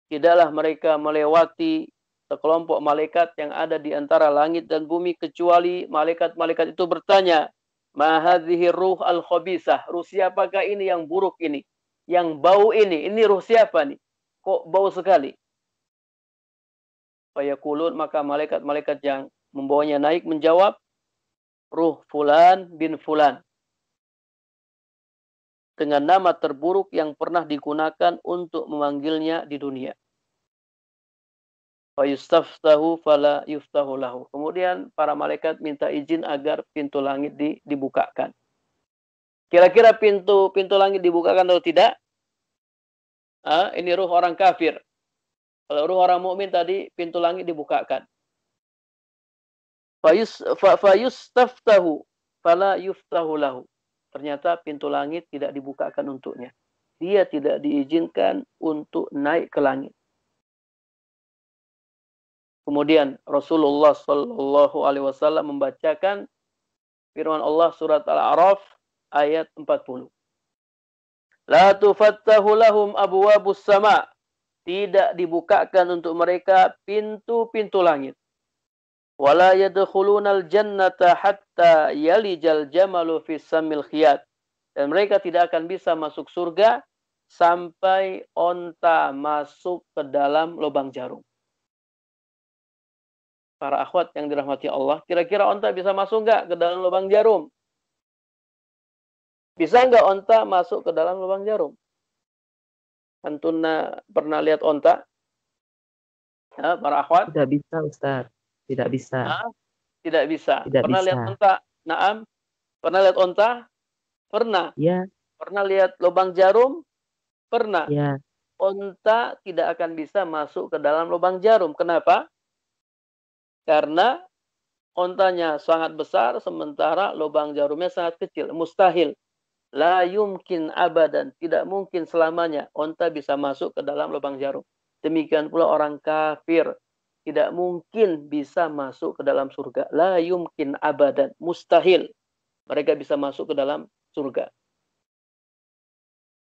[SPEAKER 2] Tidaklah mereka melewati sekelompok malaikat yang ada di antara langit dan bumi kecuali malaikat-malaikat itu bertanya, "Ma hadhihi ruh al-khabisah?" Ruh siapakah ini yang buruk ini? Yang bau ini? Ini ruh siapa nih? Kok bau sekali? Fayaqulun, maka malaikat-malaikat yang membawanya naik menjawab, "Ruh fulan bin fulan." Dengan nama terburuk yang pernah digunakan untuk memanggilnya di dunia. Fayustaftahu fala yuftahu lahu. Kemudian para malaikat minta izin agar pintu langit dibukakan. Kira-kira pintu langit dibukakan atau tidak? Ini ruh orang kafir. Kalau ruh orang mukmin tadi pintu langit dibukakan. Fayustaftahu fala yuftahu lahu. Ternyata pintu langit tidak dibukakan untuknya. Dia tidak diizinkan untuk naik ke langit. Kemudian Rasulullah Shallallahu Alaihi Wasallam membacakan firman Allah surat Al-A'raf ayat 40. La tufattahu lahum abwabus sama. Tidak dibukakan untuk mereka pintu-pintu langit. Wala yadkhulunal jannata hatta yalijal jamalu fis samil khiyat. Dan mereka tidak akan bisa masuk surga sampai onta masuk ke dalam lubang jarum. Para akhwat yang dirahmati Allah, kira-kira onta bisa masuk nggak ke dalam lubang jarum? Bisa nggak onta masuk ke dalam lubang jarum? Antuna pernah lihat onta? Ya, para akhwat?
[SPEAKER 1] Tidak bisa, Ustaz. Tidak bisa.
[SPEAKER 2] Tidak bisa.
[SPEAKER 1] Tidak
[SPEAKER 2] Pernah
[SPEAKER 1] bisa.
[SPEAKER 2] lihat onta? Naam. Pernah lihat onta? Pernah.
[SPEAKER 1] Ya.
[SPEAKER 2] Pernah lihat lubang jarum? Pernah.
[SPEAKER 1] Ya.
[SPEAKER 2] Onta tidak akan bisa masuk ke dalam lubang jarum. Kenapa? Karena ontanya sangat besar, sementara lubang jarumnya sangat kecil. Mustahil. La yumkin abadan. Tidak mungkin selamanya onta bisa masuk ke dalam lubang jarum. Demikian pula orang kafir. Tidak mungkin bisa masuk ke dalam surga. La yumkin abadan. Mustahil. Mereka bisa masuk ke dalam surga.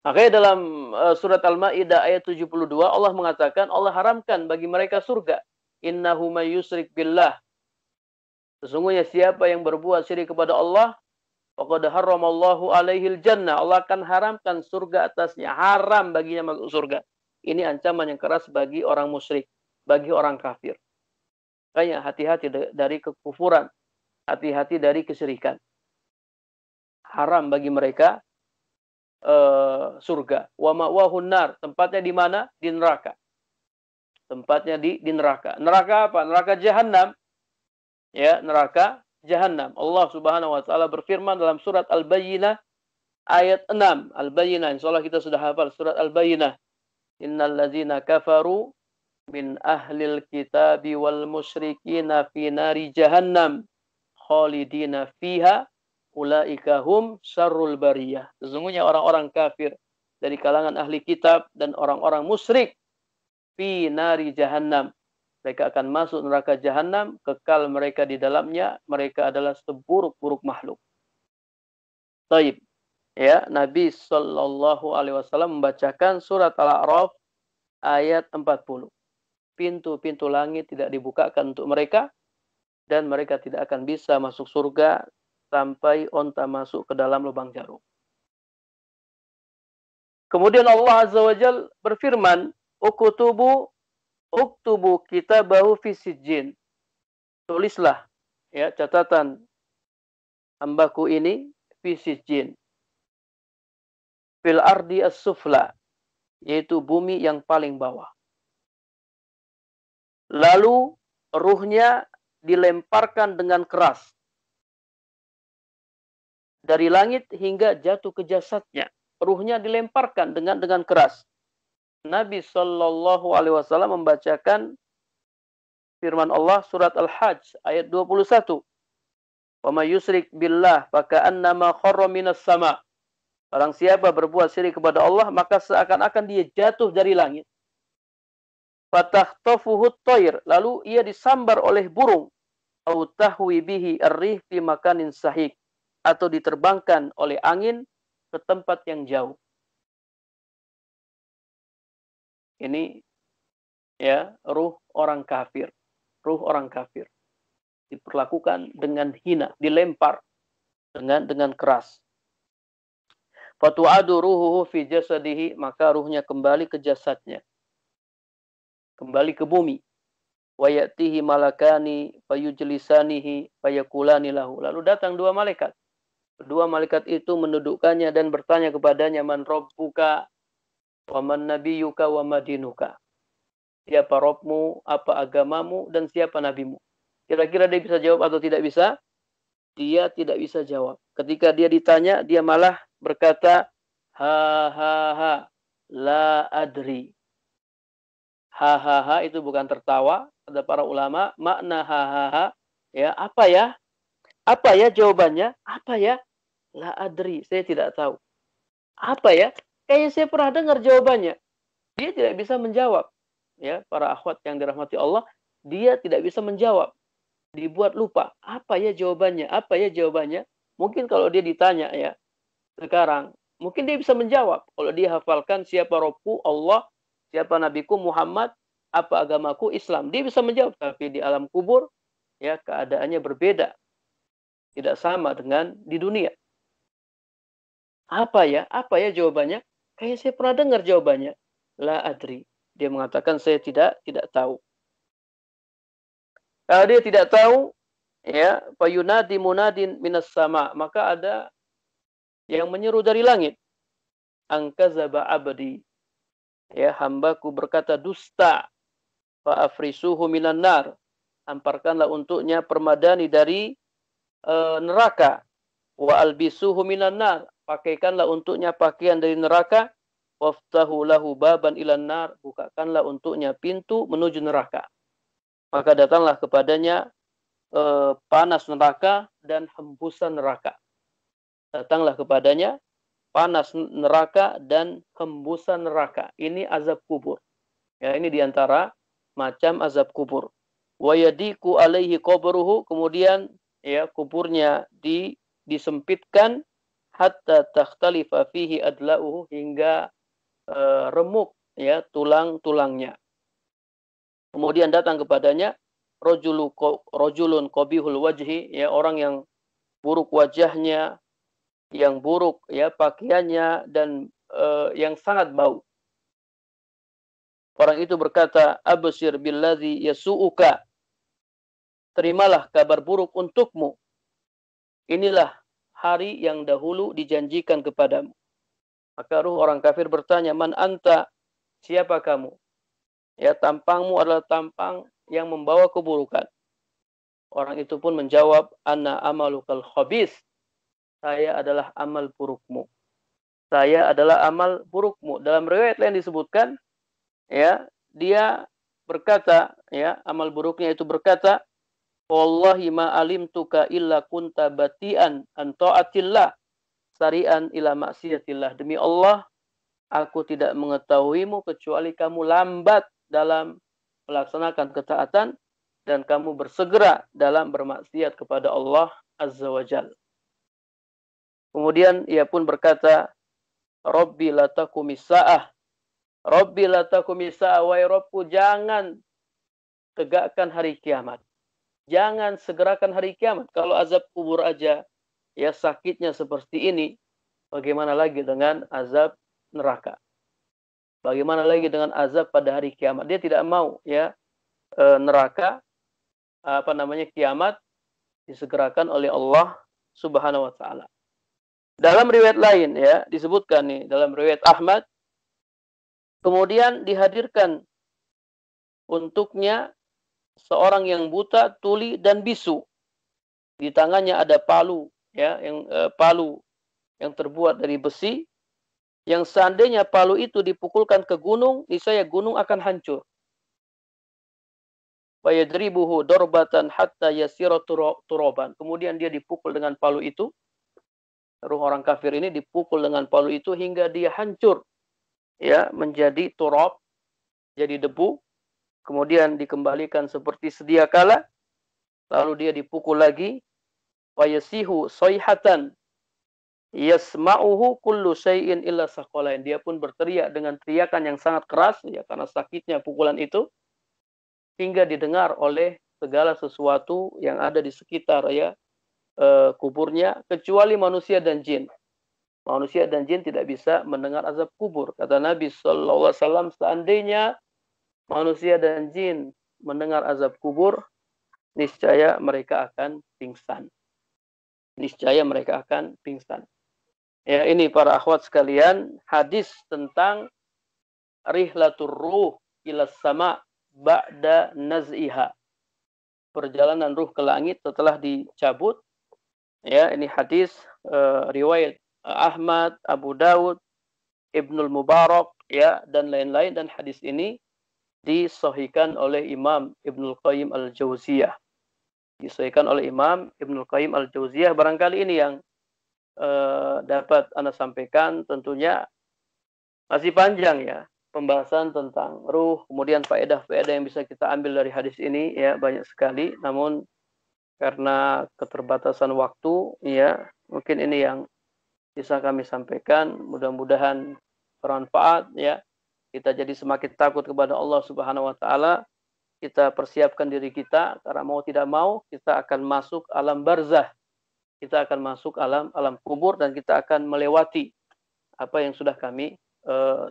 [SPEAKER 2] Makanya dalam surat Al-Ma'idah ayat 72, Allah mengatakan, Allah haramkan bagi mereka surga. Innahu may yusyrik billah. Sesungguhnya siapa yang berbuat syirik kepada Allah, faqad harramallahu alaihil jannah. Allah akan haramkan surga atasnya. Haram baginya masuk surga. Ini ancaman yang keras bagi orang musyrik, bagi orang kafir. Makanya hati-hati dari kekufuran, hati-hati dari kesyirikan. Haram bagi mereka surga. Wa ma'wahun nar. Tempatnya di mana? Di neraka. Tempatnya di neraka. Neraka apa? Neraka jahanam. Ya, neraka jahanam. Allah Subhanahu wa taala berfirman dalam surat Al-Bayyinah ayat 6. Al-Bayyinah, insyaallah kita sudah hafal surat Al-Bayyinah. Innal ladzina kafaru min ahlil kitabi wal musyrikina fi nari jahannam khalidina fiha ulaika hum syarrul bariyah. Sesungguhnya orang-orang kafir dari kalangan ahli kitab dan orang-orang musyrik fi nari jahannam. Mereka akan masuk neraka jahannam, kekal mereka di dalamnya, mereka adalah seburuk-buruk makhluk. Taib. Ya, Nabi Shallallahu Alaihi Wasallam membacakan surat Al-A'raf ayat 40. Pintu-pintu langit tidak dibukakan untuk mereka, dan mereka tidak akan bisa masuk surga sampai onta masuk ke dalam lubang jarum. Kemudian Allah Azza wa Jalla berfirman, Uktubu kitabahu fi sijjin. Tulislah ya catatan hambaku ini fi sijjin. Fil ardi as-sufla, yaitu bumi yang paling bawah. Lalu ruhnya dilemparkan dengan keras dari langit hingga jatuh ke jasadnya. Ruhnya dilemparkan dengan keras. Nabi Shallallahu Alaihi Wasallam membacakan firman Allah surat Al-Hajj ayat 21. Wa may yusyrik billah faka'annama kharra minas sama. Orang siapa berbuat syirik kepada Allah, maka seakan-akan dia jatuh dari langit. Fatakhtafuhu at-tayr, lalu ia disambar oleh burung. Au tahwi bihi ar-rih fi makanin sahik, atau diterbangkan oleh angin ke tempat yang jauh. Ini ya ruh orang kafir. Ruh orang kafir diperlakukan dengan hina, dilempar dengan keras. Fatu'adu ruhuhu fi jasadihi, maka ruhnya kembali ke jasadnya. Kembali ke bumi. Wa ya'tihi malakani fayujlisanihi fayakulani lahu. Lalu datang dua malaikat. Kedua malaikat itu mendudukkannya dan bertanya kepadanya, man rabbuka wa man nabiyyuka wa madinuka. Siapa Rabbmu, apa agamamu, dan siapa nabimu. Kira-kira dia bisa jawab atau tidak bisa? Dia tidak bisa jawab. Ketika dia ditanya, dia malah berkata, ha, la adri. Ha, itu bukan tertawa. Ada para ulama, makna ha, ya, apa ya? Apa ya jawabannya? Apa ya? La adri, saya tidak tahu. Apa ya? Kayaknya saya pernah dengar jawabannya. Dia tidak bisa menjawab. Ya, para akhwat yang dirahmati Allah, dia tidak bisa menjawab. Dibuat lupa. Apa ya jawabannya? Apa ya jawabannya? Mungkin kalau dia ditanya ya, sekarang, mungkin dia bisa menjawab. Kalau dia hafalkan siapa Robku, Allah, siapa Nabiku, Muhammad, apa agamaku, Islam. Dia bisa menjawab. Tapi di alam kubur, ya keadaannya berbeda. Tidak sama dengan di dunia. Apa ya jawabannya? Kayak saya pernah dengar jawabannya. La adri. Dia mengatakan saya tidak tahu. Kalau dia tidak tahu, ya, fayunadi munadin minas sama, maka ada yang menyeru dari langit. Angkazaba abdi. Ya, hambaku berkata dusta. Fa afrisuhu minan nar. Hamparkanlah untuknya permadani dari neraka. Wa albisuhu minan nar. Pakaikanlah untuknya pakaian dari neraka. Waftahu lahu baban ilan nar. Bukakanlah untuknya pintu menuju neraka. Maka datanglah kepadanya panas neraka dan hembusan neraka. Datanglah kepadanya panas neraka dan hembusan neraka. Ini azab kubur. Ya, ini diantara macam azab kubur. Wa yadiku alaihi qabruhu, kemudian ya kuburnya disempitkan hatta takhtalifa fihi adla'uhu, hingga remuk ya tulang-tulangnya. Kemudian datang kepadanya rojulun qabihul wajhi, ya orang yang buruk wajahnya, yang buruk ya pakaiannya, dan yang sangat bau. Orang itu berkata, abshir billadzi yasu'uka. Terimalah kabar buruk untukmu. Inilah hari yang dahulu dijanjikan kepadamu. Maka ruh orang kafir bertanya, man anta? Siapa kamu? Ya, tampangmu adalah tampang yang membawa keburukan. Orang itu pun menjawab, ana amalukal khabis. Saya adalah amal burukmu. Saya adalah amal burukmu. Dalam riwayat lain disebutkan, ya, dia berkata, ya, amal buruknya itu berkata, wallahi ma alimtuka illa kunta batian an ta'atillah sari'an ila maksiatillah. Demi Allah, aku tidak mengetahuimu kecuali kamu lambat dalam melaksanakan ketaatan dan kamu bersegera dalam bermaksiat kepada Allah Azza wa Jalla. Kemudian ia pun berkata, Rabbi la taqumis sa'ah. Rabbi la taqumis sa'ah, wahai Rabbku, jangan tegakkan hari kiamat. Jangan segerakan hari kiamat. Kalau azab kubur aja ya sakitnya seperti ini, bagaimana lagi dengan azab neraka? Bagaimana lagi dengan azab pada hari kiamat? Dia tidak mau ya neraka, kiamat disegerakan oleh Allah Subhanahu wa taala. Dalam riwayat lain ya disebutkan nih, dalam riwayat Ahmad, kemudian dihadirkan untuknya seorang yang buta, tuli dan bisu. Di tangannya ada palu ya, palu yang terbuat dari besi, yang seandainya palu itu dipukulkan ke gunung, niscaya gunung akan hancur. Fayadribuhu darbatan hatta yasira turaban. Kemudian dia dipukul dengan palu itu. Ruh orang kafir ini dipukul dengan palu itu hingga dia hancur, ya, menjadi turab, jadi debu. Kemudian dikembalikan seperti sedia kala. Lalu dia dipukul lagi. Wayasihu sayhatan yasma'uhu kullu syai'in illa saqalain. Dia pun berteriak dengan teriakan yang sangat keras, ya, karena sakitnya pukulan itu, hingga didengar oleh segala sesuatu yang ada di sekitar, ya, kuburnya, kecuali manusia dan jin. Manusia dan jin tidak bisa mendengar azab kubur. Kata Nabi SAW, seandainya manusia dan jin mendengar azab kubur, niscaya mereka akan pingsan. Niscaya mereka akan pingsan. Ya, ini para akhwat sekalian, hadis tentang rihlatur ruh ila sama ba'da naz'iha. Perjalanan ruh ke langit setelah dicabut. Ya, ini hadis riwayat Ahmad, Abu Dawud, Ibnul Mubarak, ya, dan lain-lain, dan hadis ini disahihkan oleh Imam Ibnul Qayyim Al-Jauziyah. Disahihkan oleh Imam Ibnul Qayyim Al-Jauziyah. Barangkali ini yang dapat Anda sampaikan. Tentunya masih panjang, ya, pembahasan tentang ruh, kemudian faedah-faedah yang bisa kita ambil dari hadis ini, ya, banyak sekali. Namun karena keterbatasan waktu, ya, mungkin ini yang bisa kami sampaikan. Mudah-mudahan bermanfaat, ya. Kita jadi semakin takut kepada Allah Subhanahu wa taala. Kita persiapkan diri kita, karena mau tidak mau kita akan masuk alam barzah. Kita akan masuk alam kubur, dan kita akan melewati apa yang sudah kami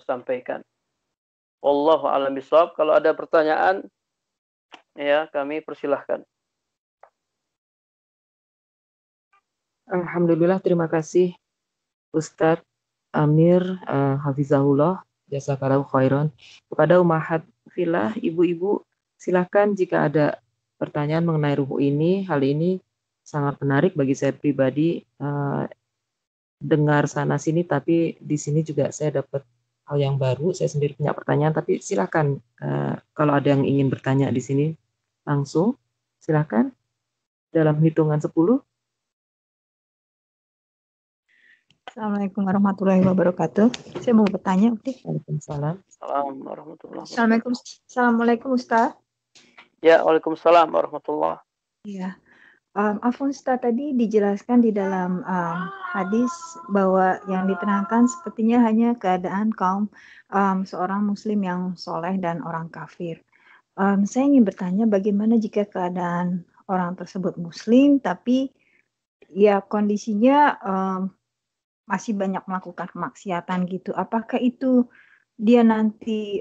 [SPEAKER 2] sampaikan. Wallahu a'lam bishawab. Kalau ada pertanyaan, ya, kami persilahkan.
[SPEAKER 1] Alhamdulillah, terima kasih Ustadz Amir Hafizahullah, jazakallahu khairan. Kepada Ummahat Fillah, ibu-ibu, silakan jika ada pertanyaan mengenai ruh ini. Hal ini sangat menarik bagi saya pribadi, dengar sana sini, tapi di sini juga saya dapat hal yang baru. Saya sendiri punya pertanyaan, tapi silakan kalau ada yang ingin bertanya di sini langsung, silakan dalam hitungan 10.
[SPEAKER 3] Assalamualaikum warahmatullahi wabarakatuh. Saya mau bertanya,
[SPEAKER 1] Waalaikumsalam.
[SPEAKER 3] Assalamualaikum Ustaz.
[SPEAKER 2] Ya, waalaikumsalam warahmatullahi.
[SPEAKER 3] Iya. Afwan Ustaz, tadi dijelaskan di dalam hadis bahwa yang diterangkan sepertinya hanya keadaan kaum seorang muslim yang soleh dan orang kafir. Saya ingin bertanya, bagaimana jika keadaan orang tersebut muslim tapi ya kondisinya masih banyak melakukan kemaksiatan gitu? Apakah itu dia nanti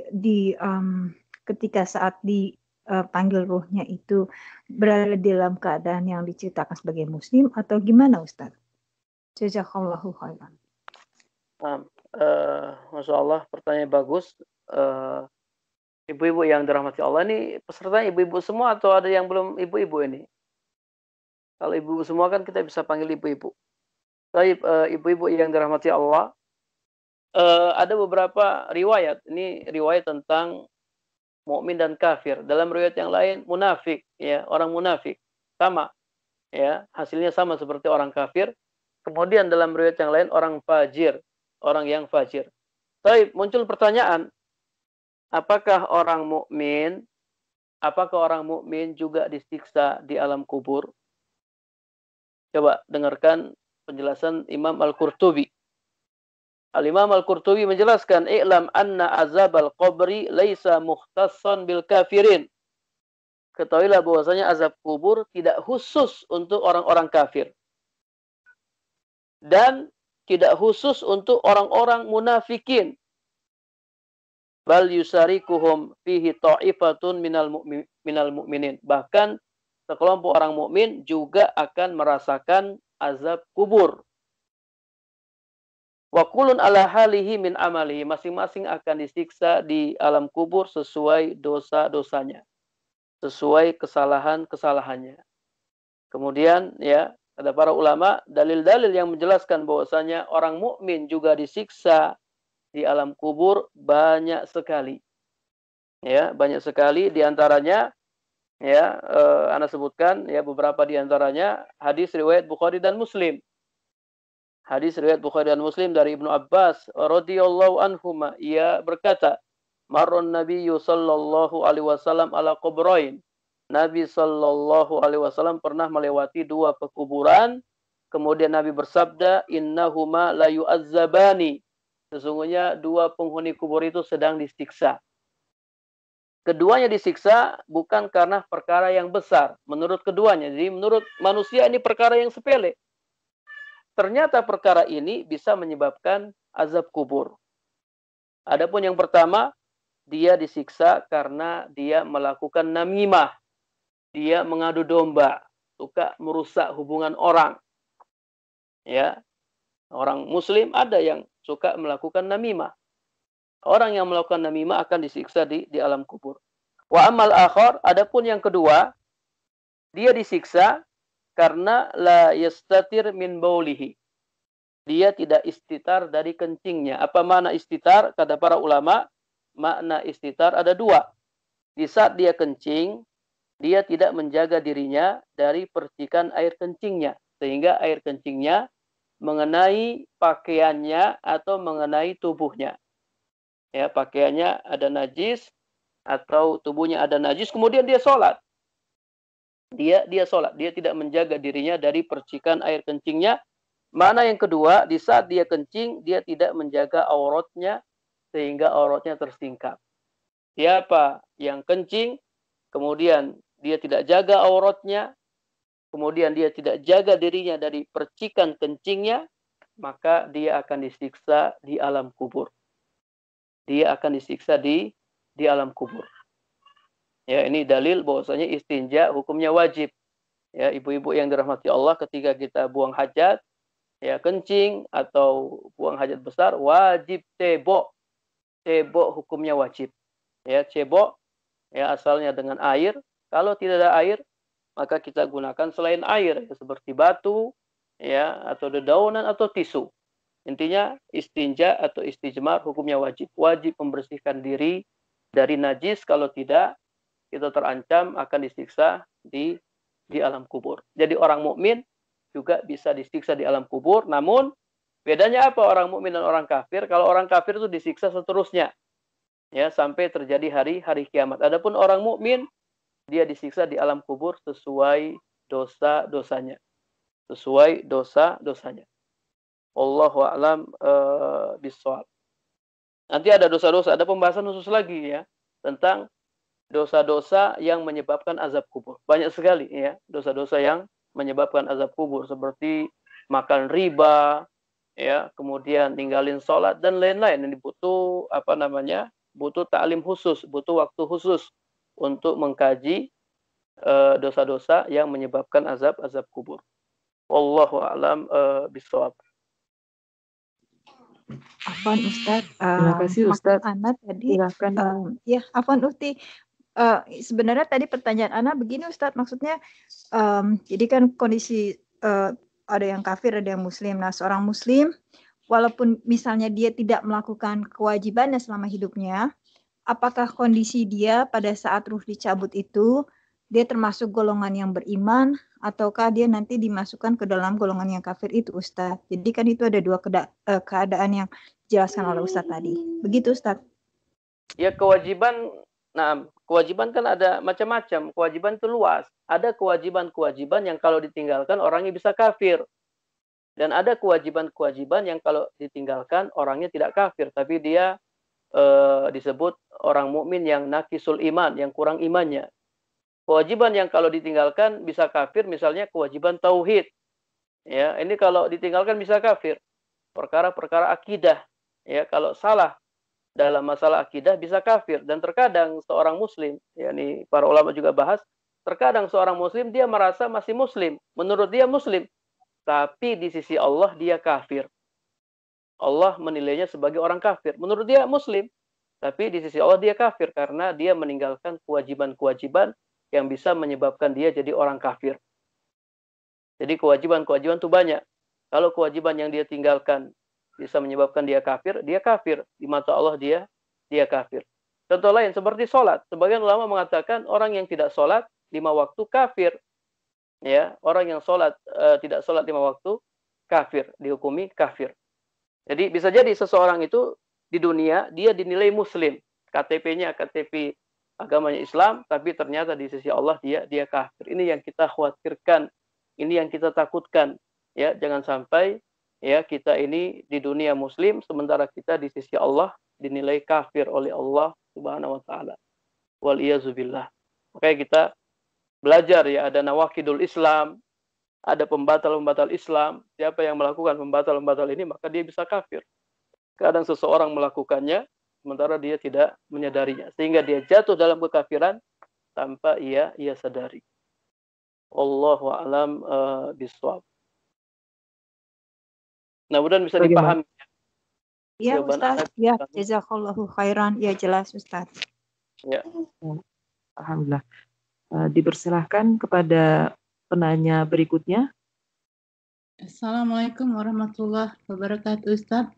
[SPEAKER 3] ketika saat dipanggil ruhnya itu berada dalam keadaan yang diceritakan sebagai muslim, atau gimana Ustaz? Jazakallahu khairan.
[SPEAKER 2] Masya Allah, pertanyaan bagus. Ibu-ibu yang dirahmati Allah, ini peserta ibu-ibu semua atau ada yang belum ibu-ibu ini? Kalau ibu-ibu semua kan kita bisa panggil ibu-ibu. Baik, ibu-ibu yang dirahmati Allah, ada beberapa riwayat. Ini riwayat tentang mukmin dan kafir. Dalam riwayat yang lain munafik, ya, orang munafik sama, ya, hasilnya sama seperti orang kafir. Kemudian dalam riwayat yang lain orang fajir, orang yang fajir. Baik, muncul pertanyaan, apakah orang mukmin juga disiksa di alam kubur? Coba dengarkan penjelasan Imam Al-Qurtubi. Al-Imam Al-Qurtubi menjelaskan, "I'lam anna azabal qabri laisa mukhtassan bil kafirin." Ketahuilah bahwasanya azab kubur tidak khusus untuk orang-orang kafir. Dan tidak khusus untuk orang-orang munafikin. Bal yusarikuhum fihi ta'ifatun minal mu'minin. Bahkan sekelompok orang mukmin juga akan merasakan azab kubur. Wa kullun ala halihi min amalihi. Masing-masing akan disiksa di alam kubur sesuai dosa-dosanya. Sesuai kesalahan-kesalahannya. Kemudian, ya, kata para ulama, dalil-dalil yang menjelaskan bahwasanya orang mukmin juga disiksa di alam kubur banyak sekali. Ya, banyak sekali. Di antaranya Ya, Ana sebutkan ya beberapa di antaranya hadis riwayat Bukhari dan Muslim. Hadis riwayat Bukhari dan Muslim dari Ibnu Abbas radhiyallahu anhuma, ia berkata, "Marron Nabiyyu sallallahu alaihi wasallam ala qubrain." Nabi sallallahu alaihi wasallam pernah melewati dua pekuburan, kemudian Nabi bersabda, "Innahuma la yu'azzabani." Sesungguhnya dua penghuni kubur itu sedang disiksa. Keduanya disiksa bukan karena perkara yang besar menurut keduanya. Jadi menurut manusia ini perkara yang sepele. Ternyata perkara ini bisa menyebabkan azab kubur. Adapun yang pertama, dia disiksa karena dia melakukan namimah. Dia mengadu domba, suka merusak hubungan orang. Ya, orang muslim ada yang suka melakukan namimah. Orang yang melakukan namimah akan disiksa di alam kubur. Wa amal akhar, adapun yang kedua, dia disiksa karena la yastatir min baulihi. Dia tidak istitar dari kencingnya. Apa makna istitar? Kata para ulama, makna istitar ada dua. Di saat dia kencing, dia tidak menjaga dirinya dari percikan air kencingnya. Sehingga air kencingnya mengenai pakaiannya atau mengenai tubuhnya. Ya, pakaiannya ada najis atau tubuhnya ada najis, kemudian dia sholat. Dia sholat. Dia tidak menjaga dirinya dari percikan air kencingnya. Mana yang kedua, di saat dia kencing, dia tidak menjaga auratnya sehingga auratnya tersingkap. Siapa yang kencing, kemudian dia tidak jaga auratnya, kemudian dia tidak jaga dirinya dari percikan kencingnya, maka dia akan disiksa di alam kubur. Dia akan disiksa di alam kubur. Ya, ini dalil bahwasanya istinja hukumnya wajib. Ya, ibu-ibu yang dirahmati Allah, ketika kita buang hajat, ya kencing atau buang hajat besar, wajib cebok. Cebok hukumnya wajib. Ya, cebok ya asalnya dengan air. Kalau tidak ada air, maka kita gunakan selain air, ya, seperti batu, ya, atau dedaunan atau tisu. Intinya istinja atau istijmar hukumnya wajib. Wajib membersihkan diri dari najis, kalau tidak kita terancam akan disiksa di alam kubur. Jadi orang mukmin juga bisa disiksa di alam kubur. Namun bedanya apa orang mukmin dan orang kafir? Kalau orang kafir itu disiksa seterusnya, ya, sampai terjadi hari kiamat. Adapun orang mukmin, dia disiksa di alam kubur sesuai dosa-dosanya. Sesuai dosa-dosanya. Allahu a'lam bishawab. Nanti ada dosa-dosa, ada pembahasan khusus lagi ya tentang dosa-dosa yang menyebabkan azab kubur. Banyak sekali ya dosa-dosa yang menyebabkan azab kubur, seperti makan riba, ya, kemudian ninggalin sholat dan lain-lain. Ini butuh butuh ta'lim khusus, butuh waktu khusus untuk mengkaji dosa-dosa yang menyebabkan azab kubur. Wallahu a'lam bishawab.
[SPEAKER 3] Afwan Ustaz.
[SPEAKER 1] Terima kasih Ustaz.
[SPEAKER 3] Ana tadi.
[SPEAKER 1] Silakan.
[SPEAKER 3] Ya, Afwan Uhti. Sebenarnya tadi pertanyaan Ana begini Ustaz, maksudnya jadi kan kondisi ada yang kafir, ada yang muslim. Nah, seorang muslim walaupun misalnya dia tidak melakukan kewajibannya selama hidupnya, apakah kondisi dia pada saat ruh dicabut itu dia termasuk golongan yang beriman ataukah dia nanti dimasukkan ke dalam golongan yang kafir itu Ustaz? Jadi kan itu ada dua keadaan yang dijelaskan oleh Ustaz tadi. Begitu Ustaz?
[SPEAKER 2] Ya, kewajiban kan ada macam-macam. Kewajiban itu luas. Ada kewajiban-kewajiban yang kalau ditinggalkan orangnya bisa kafir. Dan ada kewajiban-kewajiban yang kalau ditinggalkan orangnya tidak kafir, tapi dia disebut orang mukmin yang naqisul iman, yang kurang imannya. Kewajiban yang kalau ditinggalkan bisa kafir, misalnya kewajiban tauhid. Ya, ini kalau ditinggalkan bisa kafir. Perkara-perkara akidah, ya, kalau salah dalam masalah akidah bisa kafir. Dan terkadang seorang muslim, ya, ini para ulama juga bahas, terkadang seorang muslim dia merasa masih muslim, menurut dia muslim, tapi di sisi Allah dia kafir. Allah menilainya sebagai orang kafir. Menurut dia muslim, tapi di sisi Allah dia kafir karena dia meninggalkan kewajiban-kewajiban yang bisa menyebabkan dia jadi orang kafir. Jadi kewajiban-kewajiban itu banyak. Kalau kewajiban yang dia tinggalkan bisa menyebabkan dia kafir. Di mata Allah dia kafir. Contoh lain seperti sholat. Sebagian ulama mengatakan orang yang tidak sholat, 5 waktu kafir. Ya, orang yang tidak sholat 5 waktu kafir, dihukumi kafir. Jadi bisa jadi seseorang itu di dunia dia dinilai muslim, KTP-nya KTP agamanya Islam, tapi ternyata di sisi Allah dia kafir. Ini yang kita khawatirkan, ini yang kita takutkan. Ya, jangan sampai ya kita ini di dunia muslim sementara kita di sisi Allah dinilai kafir oleh Allah Subhanahu wa taala. Wal iyazubillah. Makanya kita belajar ya, ada nawaqidul Islam, ada pembatal-pembatal Islam. Siapa yang melakukan pembatal-pembatal ini maka dia bisa kafir. Kadang seseorang melakukannya sementara dia tidak menyadarinya sehingga dia jatuh dalam kekafiran tanpa ia sadari. Wallahu a'lam bishawab. Nah, mudah bisa dipahami.
[SPEAKER 3] Ya, Ustaz. Ya, jazakallahu khairan. Ya, jelas, Ustaz.
[SPEAKER 2] Ya.
[SPEAKER 1] Alhamdulillah. Dipersilahkan kepada penanya berikutnya.
[SPEAKER 4] Assalamualaikum warahmatullahi wabarakatuh, Ustaz.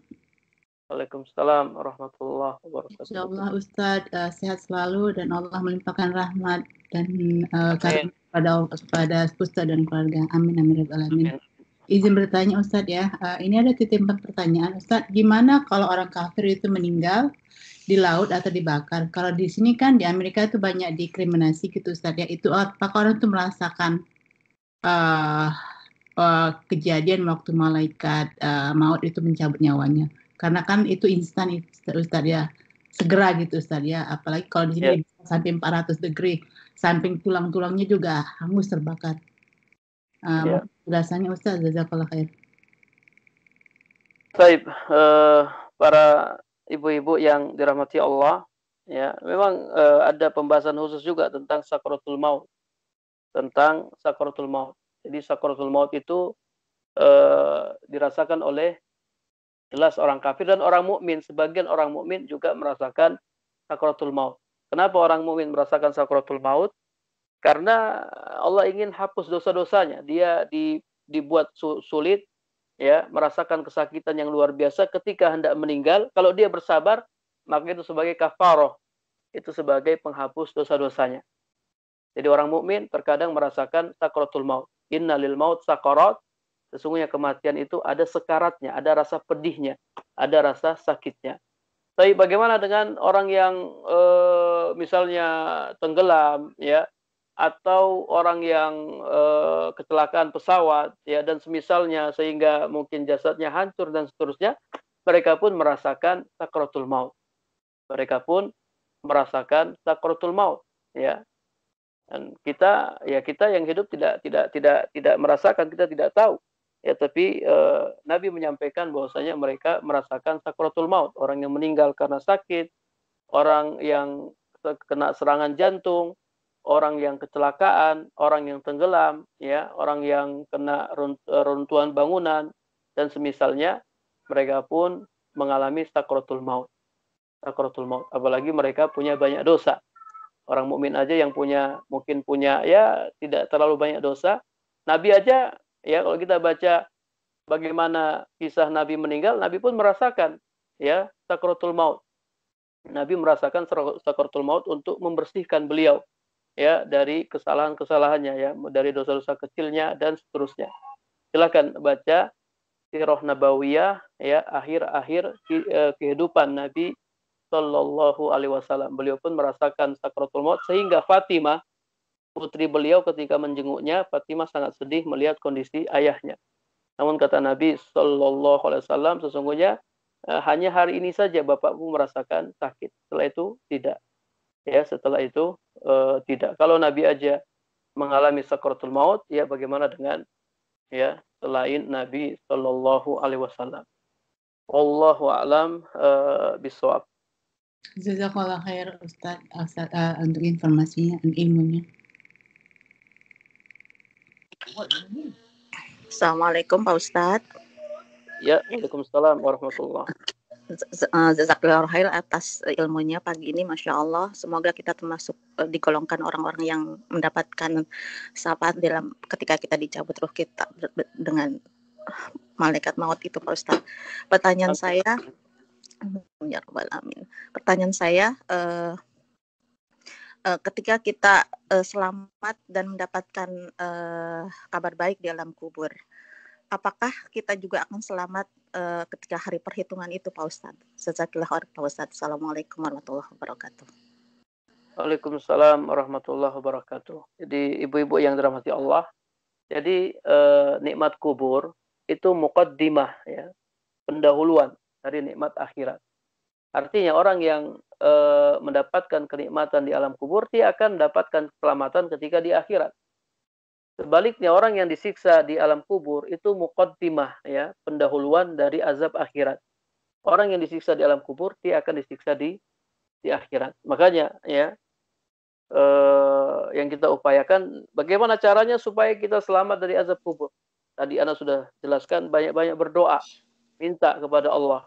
[SPEAKER 2] Waalaikumsalam warahmatullahi wabarakatuh.
[SPEAKER 4] Insyaallah Ustaz sehat selalu dan Allah melimpahkan rahmat dan karunia kepada Ustaz dan keluarga. Amin amin ya rabbal alamin. Izin bertanya Ustaz ya. Ini ada titipan pertanyaan Ustaz. Gimana kalau orang kafir itu meninggal di laut atau dibakar? Kalau di sini kan di Amerika itu banyak diskriminasi gitu Ustaz ya. Itu apakah orang itu merasakan kejadian waktu malaikat maut itu mencabut nyawanya? Karena kan itu instan Ustaz ya, segera gitu Ustaz ya. Apalagi kalau di sini sampai 400 degree, samping tulang-tulangnya juga hangus terbakar. Penjelasannya Ustaz, jazakallahu khair.
[SPEAKER 2] Baik, para ibu-ibu yang dirahmati Allah, ya memang ada pembahasan khusus juga tentang sakaratul maut, Jadi sakaratul maut itu dirasakan oleh jelas orang kafir dan orang mukmin. Sebagian orang mukmin juga merasakan sakaratul maut. Kenapa orang mukmin merasakan sakaratul maut? Karena Allah ingin hapus dosa-dosanya. Dia dibuat sulit, ya, merasakan kesakitan yang luar biasa ketika hendak meninggal. Kalau dia bersabar, maka itu sebagai kafarah. Itu sebagai penghapus dosa-dosanya. Jadi orang mukmin terkadang merasakan sakaratul maut. Innalil maut sakarat. Sesungguhnya kematian itu ada sekaratnya, ada rasa pedihnya, ada rasa sakitnya. Tapi bagaimana dengan orang yang misalnya tenggelam, ya, atau orang yang kecelakaan pesawat, ya, dan semisalnya sehingga mungkin jasadnya hancur dan seterusnya, mereka pun merasakan sakaratul maut. Ya. Dan kita yang hidup tidak merasakan, kita tidak tahu. Ya, tapi Nabi menyampaikan bahwasanya mereka merasakan sakaratul maut. Orang yang meninggal karena sakit, orang yang kena serangan jantung, orang yang kecelakaan, orang yang tenggelam, ya, orang yang kena runtuhan bangunan dan semisalnya, mereka pun mengalami sakaratul maut. Apalagi mereka punya banyak dosa. Orang mukmin aja yang mungkin punya ya tidak terlalu banyak dosa. Nabi aja, ya, kalau kita baca bagaimana kisah Nabi meninggal, Nabi pun merasakan, ya, sakaratul maut. Nabi merasakan sakaratul maut untuk membersihkan beliau, ya, dari kesalahan-kesalahannya, ya, dari dosa-dosa kecilnya dan seterusnya. Silakan baca Sirah Nabawiyah, ya, akhir-akhir kehidupan Nabi Sallallahu Alaihi Wasallam. Beliau pun merasakan sakaratul maut sehingga Fatimah, putri beliau, ketika menjenguknya, Fatimah sangat sedih melihat kondisi ayahnya. Namun kata Nabi Sallallahu Alaihi Wasallam, sesungguhnya hanya hari ini saja bapakmu merasakan sakit. Setelah itu tidak. Ya, setelah itu tidak. Kalau Nabi aja mengalami sakaratul maut, ya bagaimana dengan, ya, selain Nabi Sallallahu Alaihi Wasallam. Wallahu a'lam bishawab.
[SPEAKER 4] Jazakallahu khair Ustaz untuk informasinya dan ilmunya.
[SPEAKER 5] Assalamualaikum Pak Ustadz.
[SPEAKER 2] Ya, waalaikumsalam warahmatullahi.
[SPEAKER 5] Jazakallahu khair atas ilmunya pagi ini, Masya Allah. Semoga kita termasuk digolongkan orang-orang yang mendapatkan syafaat dalam ketika kita dicabut ruh kita dengan malaikat maut itu, Pak Ustadz. Pertanyaan saya, ya Rabbal Alamin. Pertanyaan saya, ketika kita selamat dan mendapatkan kabar baik di alam kubur, apakah kita juga akan selamat ketika hari perhitungan itu, Pak Ustadz? Jazakallah khair, Pak Ustadz. Assalamualaikum warahmatullahi wabarakatuh.
[SPEAKER 2] Waalaikumsalam warahmatullahi wabarakatuh. Jadi ibu-ibu yang dirahmati Allah, jadi nikmat kubur itu muqaddimah, ya, pendahuluan dari nikmat akhirat. Artinya orang yang mendapatkan kenikmatan di alam kubur, dia akan mendapatkan keselamatan ketika di akhirat. Sebaliknya orang yang disiksa di alam kubur itu muqaddimah, ya, pendahuluan dari azab akhirat. Orang yang disiksa di alam kubur, dia akan disiksa di akhirat. Makanya, ya, yang kita upayakan, bagaimana caranya supaya kita selamat dari azab kubur. Tadi Ana sudah jelaskan, banyak-banyak berdoa, minta kepada Allah.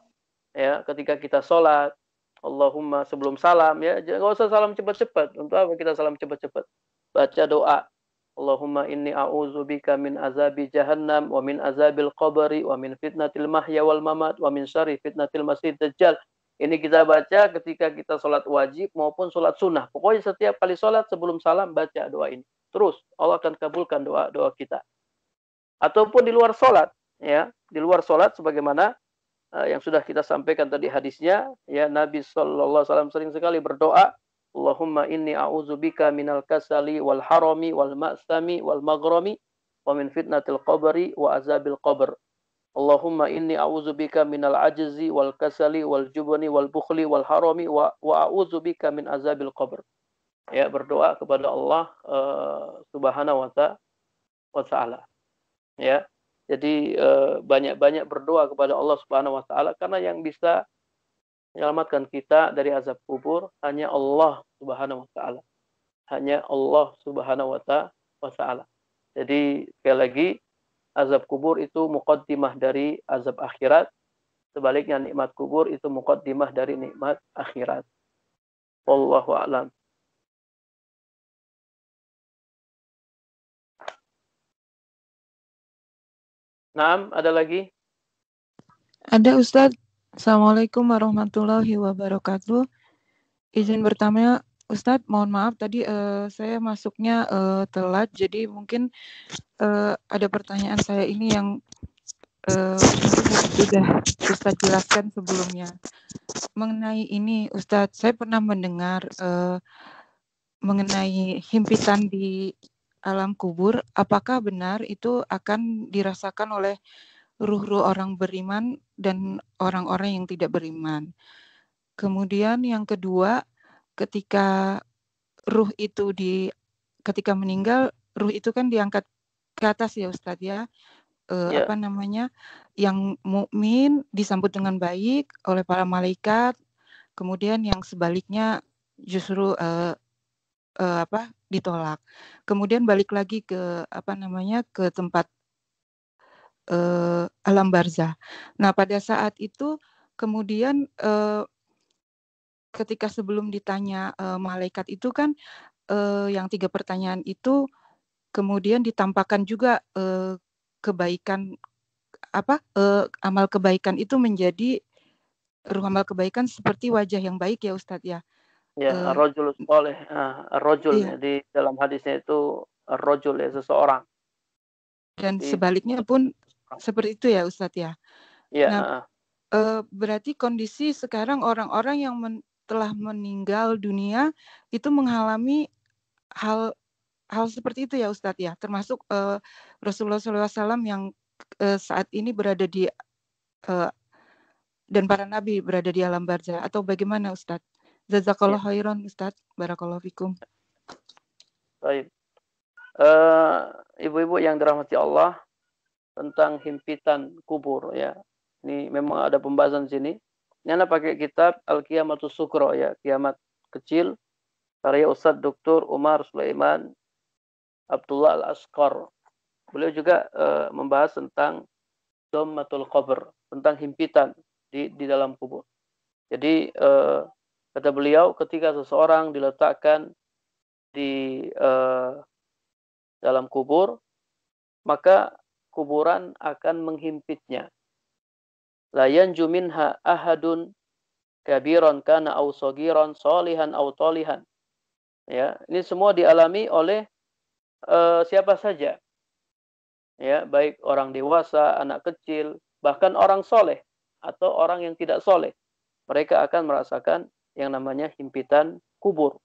[SPEAKER 2] Ya, ketika kita sholat, Allahumma sebelum salam, ya, jangan usah salam cepat-cepat. Untuk apa kita salam cepat-cepat? Baca doa, Allahumma inni a'udzubika min azabi jahannam wa min azabil qabri wa min fitnatil mahya wal mamat wa min syarri fitnatil masih dajjal. Ini kita baca ketika kita sholat wajib maupun sholat sunnah. Pokoknya setiap kali sholat sebelum salam baca doa ini. Terus Allah akan kabulkan doa-doa kita. Ataupun di luar sholat, ya, di luar sholat sebagaimana yang sudah kita sampaikan tadi hadisnya, ya, Nabi SAW sering sekali berdoa, Allahumma inni a'udzubika minal kasali wal harami wal ma'sami wal maghrami wa min fitnatil qabri wa azabil qabr. Allahumma inni a'udzubika minal ajzi wal kasali wal jubni wal bukhli wal harami wa a'udzubika min azabil qabr. Ya, berdoa kepada Allah Subhanahu wa taala. Ya. Jadi banyak-banyak berdoa kepada Allah Subhanahu wa taala, karena yang bisa menyelamatkan kita dari azab kubur hanya Allah Subhanahu wa taala. Hanya Allah Subhanahu wa taala. Jadi sekali lagi, azab kubur itu muqaddimah dari azab akhirat. Sebaliknya nikmat kubur itu muqaddimah dari nikmat akhirat. Wallahu a'lam. Naam, ada lagi?
[SPEAKER 6] Ada, Ustadz. Assalamualaikum warahmatullahi wabarakatuh. Izin bertanya, Ustadz, mohon maaf tadi saya masuknya telat, jadi mungkin ada pertanyaan saya ini yang sudah Ustadz jelaskan sebelumnya. Mengenai ini, Ustadz, saya pernah mendengar mengenai himpitan di alam kubur. Apakah benar itu akan dirasakan oleh ruh-ruh orang beriman dan orang-orang yang tidak beriman? Kemudian yang kedua, ketika ruh itu ketika meninggal, ruh itu kan diangkat ke atas, ya Ustadz, ya. Apa namanya, yang mukmin disambut dengan baik oleh para malaikat, kemudian yang sebaliknya justru ditolak. Kemudian balik lagi ke ke tempat alam barzah. Nah, pada saat itu kemudian ketika sebelum ditanya malaikat itu kan yang 3 pertanyaan itu kemudian ditampakkan juga kebaikan amal kebaikan itu menjadi ruh amal kebaikan seperti wajah yang baik, ya Ustadz, ya.
[SPEAKER 2] Ya, ar-rajul saleh. Ar-rajul,
[SPEAKER 6] iya.
[SPEAKER 2] di dalam hadisnya itu ar-rajul, ya, seseorang.
[SPEAKER 6] Dan sebaliknya pun seperti itu, ya Ustadz, ya.
[SPEAKER 2] Ya.
[SPEAKER 6] Nah, berarti kondisi sekarang orang-orang yang telah meninggal dunia itu mengalami hal seperti itu, ya Ustadz, ya. Termasuk Rasulullah SAW yang saat ini berada di dan para nabi berada di alam barzah, atau bagaimana Ustadz? Jazakallah khairan Ustadz, barakallahu fikum.
[SPEAKER 2] Baik. Ibu-ibu yang dirahmati Allah, tentang himpitan kubur, ya. Ini memang ada pembahasan di sini. Ini Anda pakai kitab Al-Qiyamatus Sughra, ya, kiamat kecil, karya Ustadz Dr. Umar Sulaiman Abdullah Al-Asqar. Beliau juga membahas tentang Dhammatul Qabr, tentang himpitan di dalam kubur. Jadi kata beliau, ketika seseorang diletakkan di dalam kubur, maka kuburan akan menghimpitnya. La yanju minha ahadun kabiran kana aw sagiran salihan aw talihan. Ya, ini semua dialami oleh siapa saja. Ya, baik orang dewasa, anak kecil, bahkan orang soleh atau orang yang tidak soleh. Mereka akan merasakan yang namanya himpitan kubur.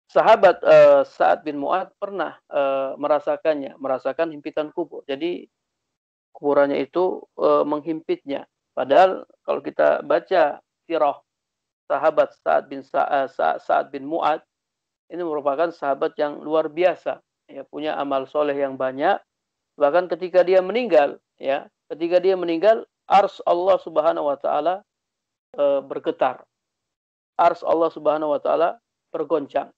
[SPEAKER 2] Sahabat Sa'ad bin Mu'adz pernah merasakan himpitan kubur. Jadi kuburannya itu menghimpitnya. Padahal kalau kita baca sirah sahabat Sa'ad bin Mu'adz, ini merupakan sahabat yang luar biasa, ya, punya amal soleh yang banyak. Bahkan ketika dia meninggal, ars Allah Subhanahu wa taala bergetar. Ars Allah Subhanahu wa taala bergoncang.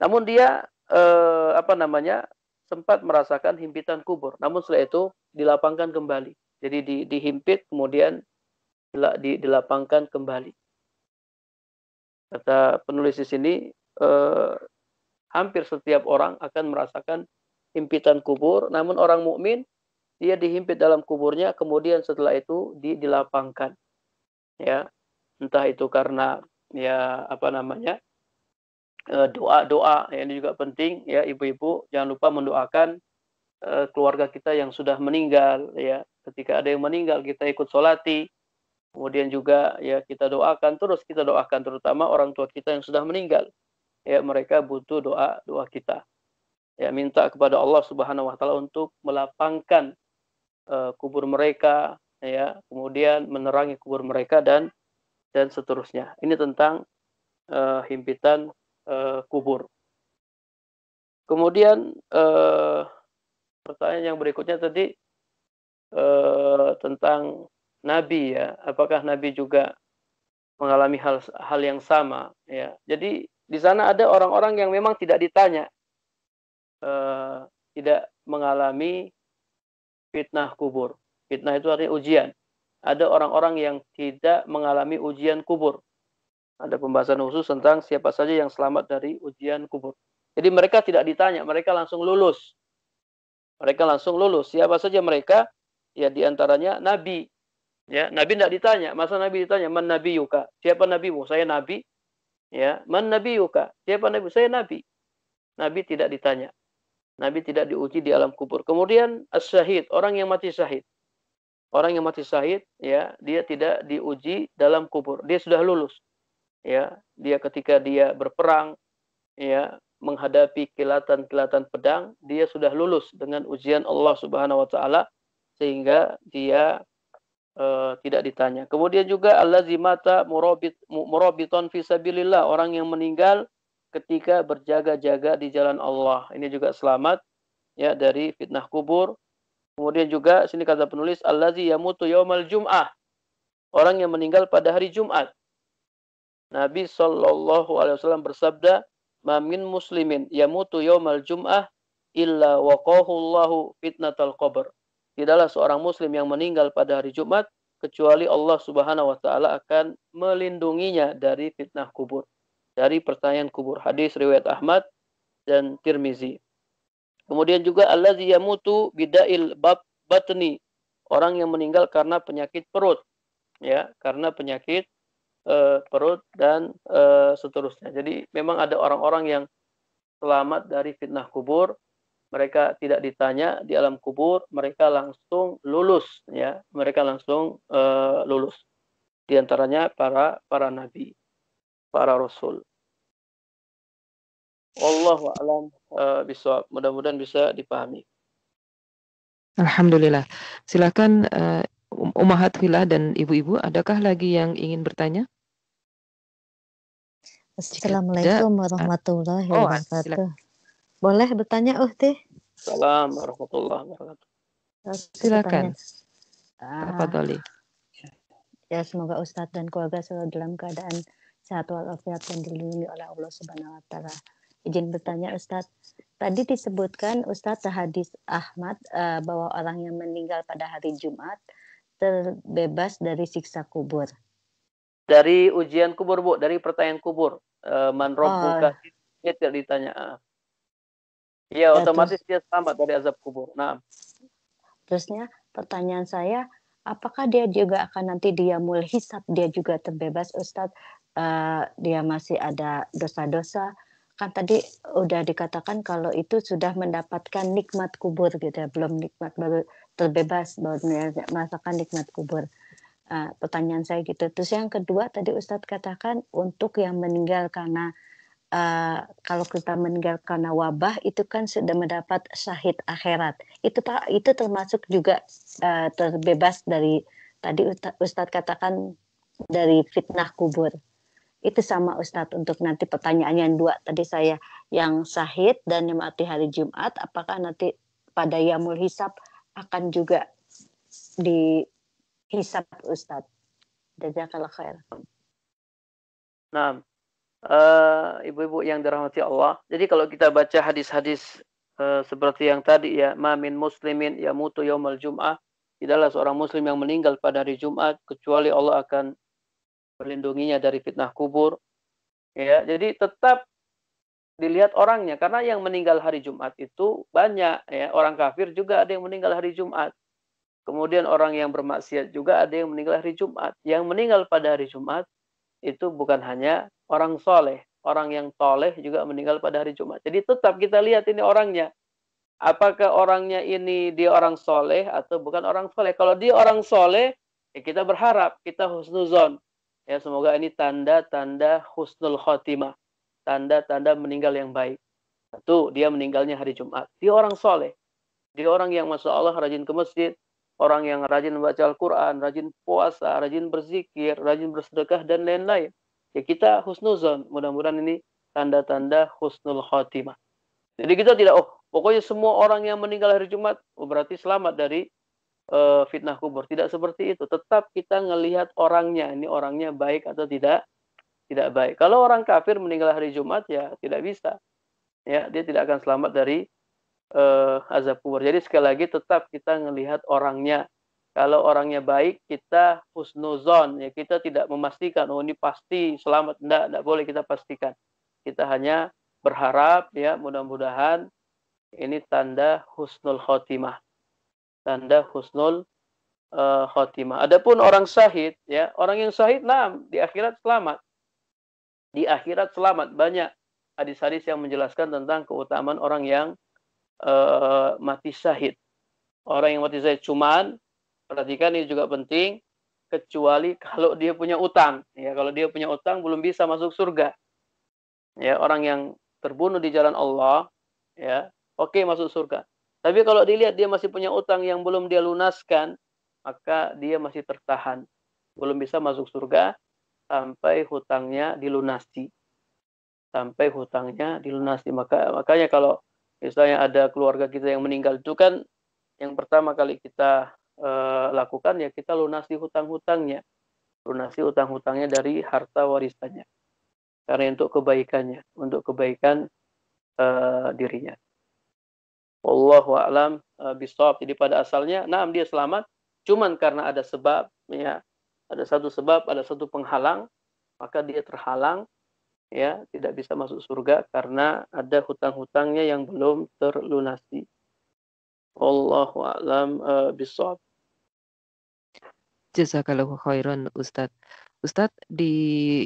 [SPEAKER 2] Namun dia sempat merasakan himpitan kubur. Namun setelah itu dilapangkan kembali. Jadi dihimpit kemudian dilapangkan kembali. Kata penulis di sini, hampir setiap orang akan merasakan himpitan kubur. Namun orang mukmin dia dihimpit dalam kuburnya, kemudian setelah itu dilapangkan. Ya, entah itu karena doa-doa, ya, ini juga penting, ya, ibu-ibu jangan lupa mendoakan keluarga kita yang sudah meninggal, ya. Ketika ada yang meninggal kita ikut sholati. Kemudian juga, ya, kita doakan terutama orang tua kita yang sudah meninggal. Ya, mereka butuh doa kita. Ya, minta kepada Allah Subhanahu wa taala untuk melapangkan kubur mereka, ya, kemudian menerangi kubur mereka dan seterusnya. Ini tentang himpitan kubur. Kemudian pertanyaan yang berikutnya tadi tentang Nabi, ya, apakah Nabi juga mengalami hal yang sama, ya. Jadi di sana ada orang-orang yang memang tidak ditanya, tidak mengalami fitnah kubur. Fitnah itu artinya ujian. Ada orang-orang yang tidak mengalami ujian kubur. Ada pembahasan khusus tentang siapa saja yang selamat dari ujian kubur. Jadi mereka tidak ditanya, mereka langsung lulus. Siapa saja mereka? Ya, diantaranya Nabi. Ya, Nabi tidak ditanya. Masa Nabi ditanya, man nabiyuka? Siapa nabimu? Saya Nabi. Ya, man nabiyuka? Siapa Nabi? Saya Nabi. Nabi tidak ditanya. Nabi tidak diuji di alam kubur. Kemudian as-syahid, orang yang mati syahid. Orang yang mati syahid, ya, dia tidak diuji dalam kubur. Dia sudah lulus. Ya, dia ketika dia berperang, ya, menghadapi kilatan-kilatan pedang, dia sudah lulus dengan ujian Allah Subhanahu wa taala sehingga dia tidak ditanya. Kemudian juga allazi mata murabiton fi sabilillah, orang yang meninggal ketika berjaga-jaga di jalan Allah. Ini juga selamat, ya, dari fitnah kubur. Kemudian juga sini kata penulis allazi yamutu yaumal jum'ah, orang yang meninggal pada hari Jumat. Nabi sallallahu alaihi wasallam bersabda, "Ma min muslimin yamutu yaumal jum'ah illa waqahu Allahu fitnatal qabr." Tidaklah seorang muslim yang meninggal pada hari Jumat kecuali Allah Subhanahu wa taala akan melindunginya dari fitnah kubur, dari pertanyaan kubur. Hadis riwayat Ahmad dan Tirmizi. Kemudian juga allazi yamutu bidail batni, orang yang meninggal karena penyakit perut, ya, karena penyakit perut dan seterusnya. Jadi memang ada orang-orang yang selamat dari fitnah kubur. Mereka tidak ditanya di alam kubur, mereka langsung lulus, ya, mereka langsung lulus. Di antaranya para nabi, para rasul. Wallahu a'lam bishawab. Mudah-mudahan bisa dipahami.
[SPEAKER 1] Alhamdulillah. Silakan Ummahat Filah dan ibu-ibu, adakah lagi yang ingin bertanya?
[SPEAKER 7] Assalamualaikum warahmatullahi wabarakatuh. Boleh bertanya, Uhti?
[SPEAKER 2] Assalamualaikum warahmatullahi wabarakatuh.
[SPEAKER 1] Silakan. Tafadhali.
[SPEAKER 7] Ya, semoga Ustadz dan keluarga selalu dalam keadaan sehat walafiat dan dilindungi oleh Allah Subhanahu wa taala. Izin bertanya, Ustadz. Tadi disebutkan Ustadz hadis Ahmad bahwa orang yang meninggal pada hari Jumat terbebas dari siksa kubur.
[SPEAKER 2] Dari ujian kubur, Bu, dari pertanyaan kubur. Man rabbuka, dia tidak ditanya. Ya, otomatis dia selamat dari azab kubur. Nah.
[SPEAKER 7] Terusnya pertanyaan saya, apakah dia juga akan nanti dia mulai hisab, dia juga terbebas, Ustadz? dia masih ada dosa-dosa, kan tadi udah dikatakan kalau itu sudah mendapatkan nikmat kubur gitu ya, belum nikmat baru terbebas baru merasakan nikmat kubur. Pertanyaan saya gitu. Terus yang kedua tadi Ustadz katakan untuk yang meninggal karena kalau kita meninggal karena wabah itu kan sudah mendapat syahid akhirat. Itu termasuk juga terbebas dari tadi Ustadz katakan dari fitnah kubur. Itu sama Ustadz untuk nanti pertanyaan yang dua tadi saya yang syahid dan yang mati hari Jumat, apakah nanti pada Yaumul Hisab akan juga dihisab Ustadz? Jazakallah khair.
[SPEAKER 2] Nah, ibu-ibu yang dirahmati Allah. Jadi kalau kita baca hadis-hadis seperti yang tadi ya, ma min muslimin yamutu yaumal jum'ah, tidaklah seorang muslim yang meninggal pada hari Jumat kecuali Allah akan melindunginya dari fitnah kubur. Ya, jadi tetap dilihat orangnya karena yang meninggal hari Jumat itu banyak ya, orang kafir juga ada yang meninggal hari Jumat. Kemudian orang yang bermaksiat juga ada yang meninggal hari Jumat. Yang meninggal pada hari Jumat itu bukan hanya orang soleh, orang yang toleh juga meninggal pada hari Jumat. Jadi tetap kita lihat ini orangnya. Apakah orangnya ini dia orang soleh atau bukan orang soleh. Kalau dia orang soleh, ya kita berharap, kita husnuzon. Ya, semoga ini tanda-tanda husnul khotimah. Tanda-tanda meninggal yang baik. Itu dia meninggalnya hari Jumat. Dia orang soleh. Dia orang yang Masya Allah rajin ke masjid. Orang yang rajin membaca Al-Quran, rajin puasa, rajin berzikir, rajin bersedekah, dan lain-lain. Ya kita husnuzon. Mudah-mudahan ini tanda-tanda husnul khotimah. Jadi kita tidak, pokoknya semua orang yang meninggal hari Jumat, berarti selamat dari fitnah kubur. Tidak seperti itu. Tetap kita ngelihat orangnya. Ini orangnya baik atau tidak baik. Kalau orang kafir meninggal hari Jumat, ya tidak bisa. Ya, dia tidak akan selamat dari azab kubur. Jadi sekali lagi tetap kita ngelihat orangnya. Kalau orangnya baik, kita husnuzon. Ya, kita tidak memastikan, ini pasti selamat. Tidak boleh kita pastikan. Kita hanya berharap, ya mudah-mudahan ini tanda husnul khotimah. Tanda husnul khotimah. Adapun orang syahid, ya orang yang syahid, di akhirat selamat. Di akhirat selamat. Banyak hadis-hadis yang menjelaskan tentang keutamaan orang yang mati syahid. Orang yang mati syahid, cuman perhatikan ini juga penting, kecuali kalau dia punya utang. Ya, kalau dia punya utang belum bisa masuk surga. Ya, orang yang terbunuh di jalan Allah, ya, oke masuk surga. Tapi kalau dilihat dia masih punya utang yang belum dia lunaskan, maka dia masih tertahan. Belum bisa masuk surga sampai hutangnya dilunasi. Sampai hutangnya dilunasi. Makanya kalau misalnya ada keluarga kita yang meninggal, itu kan yang pertama kali kita lakukan, ya kita lunasi hutang-hutangnya. Lunasi hutang-hutangnya dari harta warisannya. Karena untuk kebaikannya. Untuk kebaikan dirinya. Wallahu a'lam bishawab. Jadi pada asalnya, dia selamat, cuman karena ada sebab, ya, ada satu sebab, ada satu penghalang, maka dia terhalang, ya, tidak bisa masuk surga karena ada hutang-hutangnya yang belum terlunasi. Wallahu a'lam bishawab.
[SPEAKER 1] Jazakallahu khairan Ustadz. Ustadz, di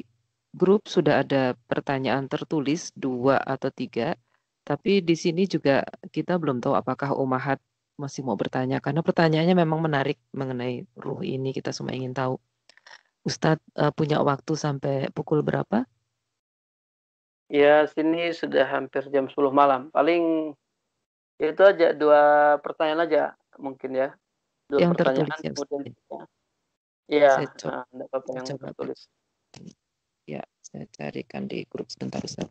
[SPEAKER 1] grup sudah ada pertanyaan tertulis 2 atau 3. Tapi di sini juga kita belum tahu apakah Ummahat masih mau bertanya. Karena pertanyaannya memang menarik mengenai ruh ini. Kita semua ingin tahu. Ustadz punya waktu sampai pukul berapa?
[SPEAKER 2] Ya, sini sudah hampir jam 10 malam. Paling itu aja 2 pertanyaan aja mungkin ya. 2
[SPEAKER 1] yang
[SPEAKER 2] pertanyaan.
[SPEAKER 1] Tertulis, ya,
[SPEAKER 2] Kemudian, ya,
[SPEAKER 1] saya
[SPEAKER 2] apa yang
[SPEAKER 1] coba
[SPEAKER 2] tertulis.
[SPEAKER 1] Ya, saya carikan di grup sebentar Ustadz.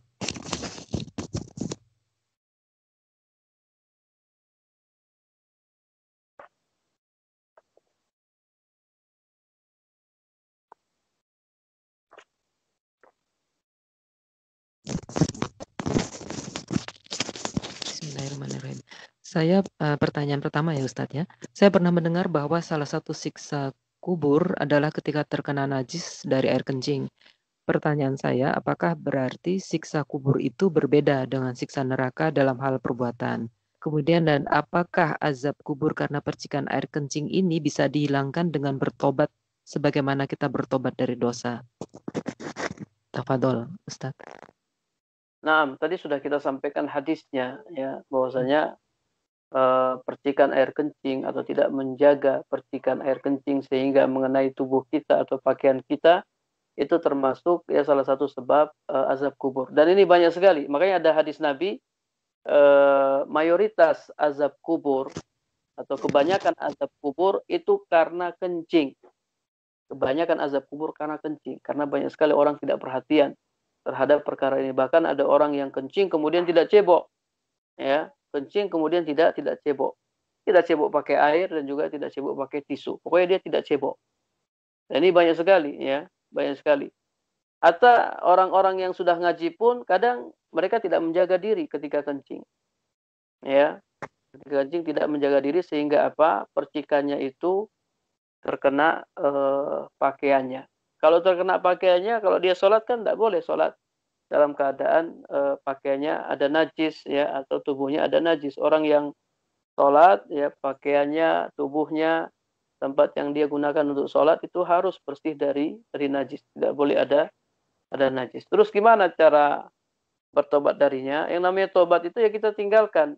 [SPEAKER 1] Bismillahirrahmanirrahim. Saya pertanyaan pertama ya Ustadz ya. Saya pernah mendengar bahwa salah satu siksa kubur adalah ketika terkena najis dari air kencing. Pertanyaan saya, apakah berarti siksa kubur itu berbeda dengan siksa neraka dalam hal perbuatan? Kemudian, dan apakah azab kubur karena percikan air kencing ini bisa dihilangkan dengan bertobat sebagaimana kita bertobat dari dosa? Tafadhol, Ustaz.
[SPEAKER 2] Nah, tadi sudah kita sampaikan hadisnya ya, bahwasanya percikan air kencing atau tidak menjaga percikan air kencing sehingga mengenai tubuh kita atau pakaian kita, itu termasuk ya salah satu sebab azab kubur. Dan ini banyak sekali. Makanya ada hadis Nabi, mayoritas azab kubur atau kebanyakan azab kubur itu karena kencing. Kebanyakan azab kubur karena kencing. Karena banyak sekali orang tidak perhatian terhadap perkara ini. Bahkan ada orang yang kencing kemudian tidak cebok. Ya, kencing kemudian tidak cebok. Tidak cebok pakai air dan juga tidak cebok pakai tisu. Pokoknya dia tidak cebok. Dan ini banyak sekali ya, banyak sekali. Atau orang-orang yang sudah ngaji pun kadang mereka tidak menjaga diri ketika kencing. Ya, ketika kencing tidak menjaga diri sehingga apa? Percikannya itu terkena pakaiannya. Kalau terkena pakaiannya, kalau dia sholat kan tidak boleh sholat dalam keadaan pakaiannya ada najis ya, atau tubuhnya ada najis. Orang yang sholat ya pakaiannya, tubuhnya, tempat yang dia gunakan untuk sholat itu harus bersih dari najis. Tidak boleh ada najis. Terus gimana cara bertobat darinya? Yang namanya tobat itu ya kita tinggalkan.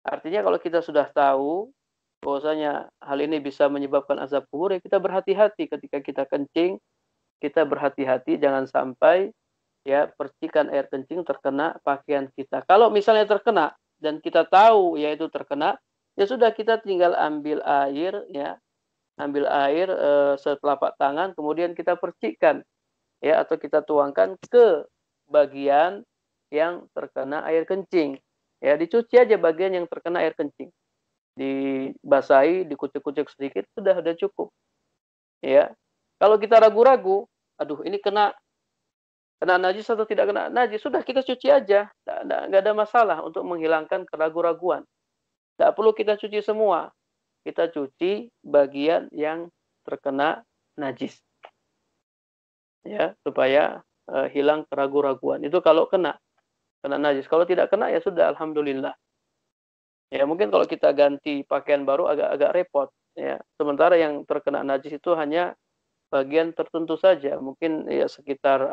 [SPEAKER 2] Artinya kalau kita sudah tahu bahwasanya hal ini bisa menyebabkan azab kubur, ya kita berhati-hati ketika kita kencing. Kita berhati-hati jangan sampai ya percikan air kencing terkena pakaian kita. Kalau misalnya terkena dan kita tahu ya itu terkena, ya sudah kita tinggal ambil air ya, ambil air setelapak tangan kemudian kita percikan ya, atau kita tuangkan ke bagian yang terkena air kencing. Ya, dicuci aja bagian yang terkena air kencing. Dibasahi, dikucek-kucek sedikit sudah cukup. Ya. Kalau kita ragu-ragu, aduh ini kena najis atau tidak kena najis, sudah kita cuci aja. Nggak ada masalah untuk menghilangkan keraguan-raguan. Nggak perlu kita cuci semua. Kita cuci bagian yang terkena najis. Ya, supaya hilang keraguan-raguan. Itu kalau kena najis. Kalau tidak kena ya sudah alhamdulillah. Ya, mungkin kalau kita ganti pakaian baru agak repot ya. Sementara yang terkena najis itu hanya bagian tertentu saja, mungkin ya sekitar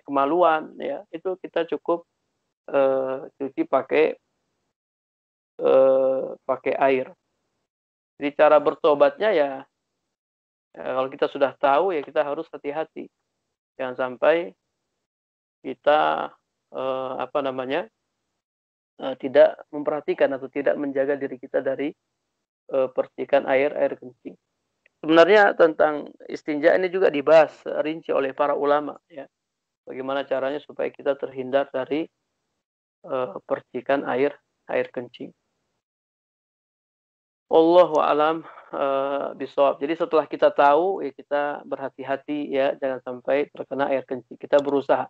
[SPEAKER 2] kemaluan ya, itu kita cukup cuci pakai air. Jadi cara bertobatnya ya, kalau kita sudah tahu ya kita harus hati-hati, jangan sampai kita tidak memperhatikan atau tidak menjaga diri kita dari percikan air kencing. Sebenarnya tentang istinja ini juga dibahas rinci oleh para ulama ya. Bagaimana caranya supaya kita terhindar dari percikan air kencing. Wallahu a'lam bishawab. Jadi setelah kita tahu ya kita berhati-hati ya, jangan sampai terkena air kencing. Kita berusaha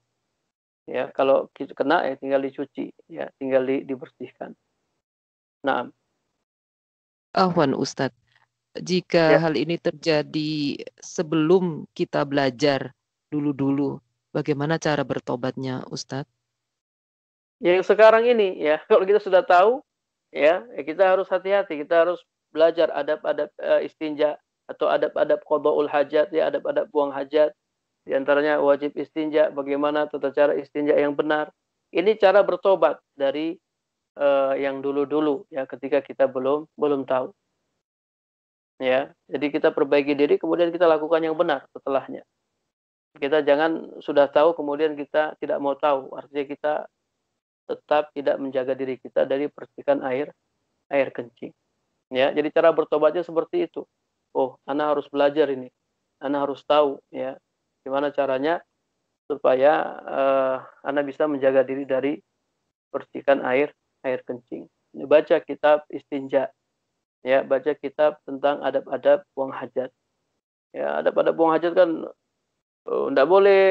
[SPEAKER 2] ya, kalau kita kena ya tinggal dicuci ya, tinggal dibersihkan. Nah,
[SPEAKER 1] Afwan Ustadz, jika
[SPEAKER 2] ya.
[SPEAKER 1] hal ini terjadi sebelum kita belajar dulu-dulu, bagaimana cara bertobatnya, Ustadz?
[SPEAKER 2] Yang sekarang ini ya, kalau kita sudah tahu ya kita harus hati-hati, kita harus belajar adab-adab istinja atau adab-adab qada'ul hajat ya, adab-adab buang hajat. Di antaranya wajib istinja, bagaimana tata cara istinja yang benar. Ini cara bertobat dari yang dulu-dulu ya, ketika kita belum tahu. Ya, jadi kita perbaiki diri kemudian kita lakukan yang benar setelahnya. Kita jangan sudah tahu kemudian kita tidak mau tahu. Artinya kita tetap tidak menjaga diri kita dari percikan air kencing. Ya, jadi cara bertobatnya seperti itu. Oh, ana harus belajar ini. Ana harus tahu ya gimana caranya supaya ana bisa menjaga diri dari percikan air kencing. Baca kitab istinja. Ya, baca kitab tentang adab-adab buang hajat. Ya, adab-adab buang hajat kan tidak boleh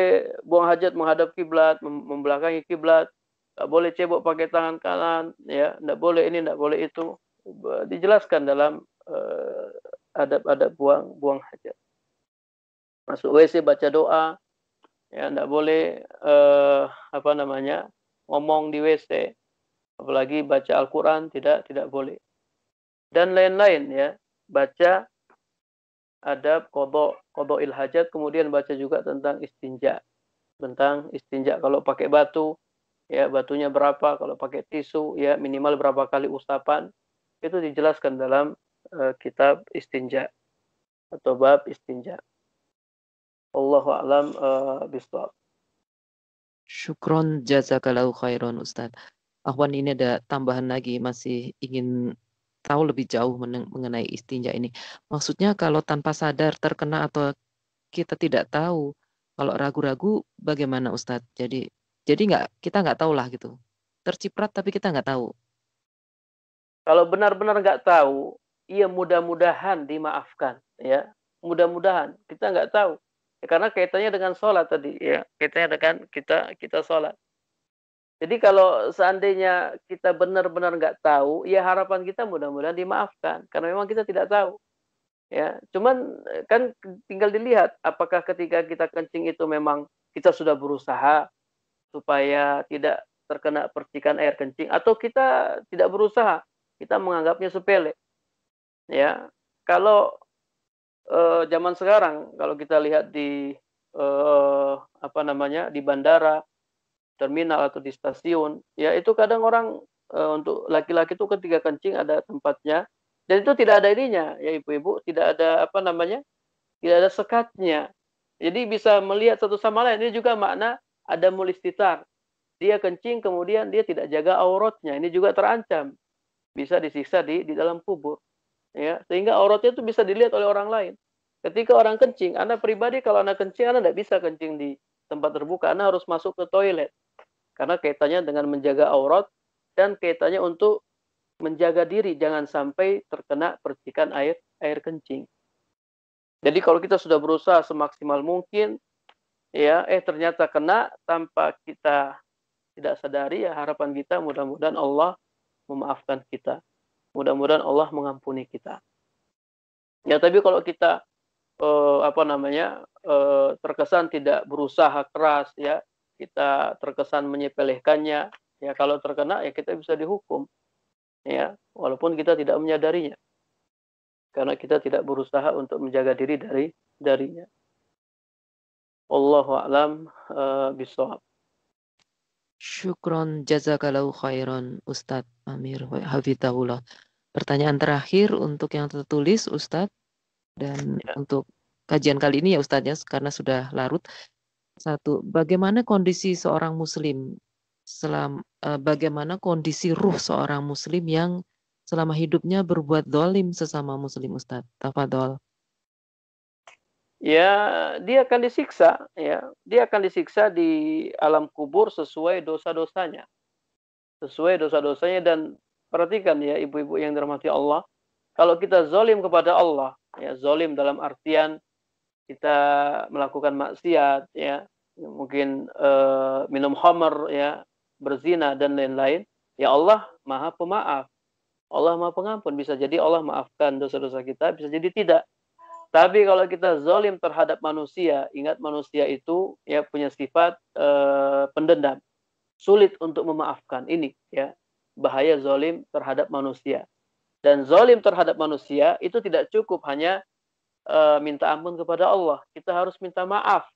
[SPEAKER 2] buang hajat menghadap kiblat, membelakangi kiblat, tidak boleh cebok pakai tangan kanan, ya, tidak boleh ini, tidak boleh itu. Dijelaskan dalam adab-adab buang hajat. Masuk WC baca doa, ya, tidak boleh ngomong di WC, apalagi baca Al-Quran tidak boleh. Dan lain-lain ya, baca adab qada'il hajat, kemudian baca juga tentang istinja. tentang istinja. Kalau pakai batu, ya batunya berapa, kalau pakai tisu, ya minimal berapa kali usapan, itu dijelaskan dalam kitab istinja atau bab istinja. Allahu a'lam bishawab.
[SPEAKER 1] Syukron jazakallahu khairan Ustadz. Ahwan, ini ada tambahan lagi, masih ingin tahu lebih jauh mengenai istinja ini. Maksudnya kalau tanpa sadar terkena atau kita tidak tahu, kalau ragu-ragu bagaimana Ustadz? Jadi kita nggak tahu lah gitu. Terciprat tapi kita nggak tahu.
[SPEAKER 2] Kalau benar-benar nggak tahu, iya mudah-mudahan dimaafkan, ya. Mudah-mudahan, kita nggak tahu. Ya, karena kaitannya dengan sholat tadi, ya. Kaitannya dengan kita sholat. Jadi kalau seandainya kita benar-benar nggak tahu, ya harapan kita mudah-mudahan dimaafkan. Karena memang kita tidak tahu. Ya, cuman kan tinggal dilihat apakah ketika kita kencing itu memang kita sudah berusaha supaya tidak terkena percikan air kencing, atau kita tidak berusaha, kita menganggapnya sepele. Ya, kalau zaman sekarang kalau kita lihat di di bandara, terminal atau di stasiun, ya itu kadang orang untuk laki-laki itu ketika kencing ada tempatnya, dan itu tidak ada ininya, ya ibu-ibu, tidak ada tidak ada sekatnya. Jadi bisa melihat satu sama lain. Ini juga makna ada mulistitar. Dia kencing kemudian dia tidak jaga auratnya. Ini juga terancam. Bisa disiksa di dalam kubur. Ya, sehingga auratnya itu bisa dilihat oleh orang lain. Ketika orang kencing, Anda pribadi kalau Anda kencing, Anda tidak bisa kencing di tempat terbuka. Anda harus masuk ke toilet. Karena kaitannya dengan menjaga aurat dan kaitannya untuk menjaga diri jangan sampai terkena percikan air kencing. Jadi kalau kita sudah berusaha semaksimal mungkin, ya ternyata kena tanpa kita tidak sadari, ya harapan kita mudah-mudahan Allah memaafkan kita. Mudah-mudahan Allah mengampuni kita. Ya tapi kalau kita terkesan tidak berusaha keras, ya kita terkesan menyepelekannya, ya kalau terkena ya kita bisa dihukum. Ya, walaupun kita tidak menyadarinya. Karena kita tidak berusaha untuk menjaga diri darinya. Wallahu a'lam bishawab.
[SPEAKER 1] Syukron jazakallahu khairan Ustadz Amir hafizahullah. Pertanyaan terakhir untuk yang tertulis Ustadz, dan untuk kajian kali ini ya Ustadz ya, karena sudah larut. Satu, bagaimana kondisi seorang muslim bagaimana kondisi ruh seorang muslim yang selama hidupnya berbuat zalim sesama muslim Ustadz? Tafadhol.
[SPEAKER 2] Ya, dia akan disiksa, ya. Dia akan disiksa di alam kubur sesuai dosa-dosanya. Sesuai dosa-dosanya. Dan perhatikan ya ibu-ibu yang dirahmati Allah, kalau kita zalim kepada Allah, ya zalim dalam artian kita melakukan maksiat, ya mungkin minum khamr, ya berzina dan lain-lain, ya Allah Maha Pemaaf, Allah Maha Pengampun. Bisa jadi Allah maafkan dosa-dosa kita, bisa jadi tidak. Tapi kalau kita zalim terhadap manusia, ingat manusia itu ya punya sifat pendendam, sulit untuk memaafkan. Ini ya bahaya zalim terhadap manusia. Dan zalim terhadap manusia itu tidak cukup hanya minta ampun kepada Allah, kita harus minta maaf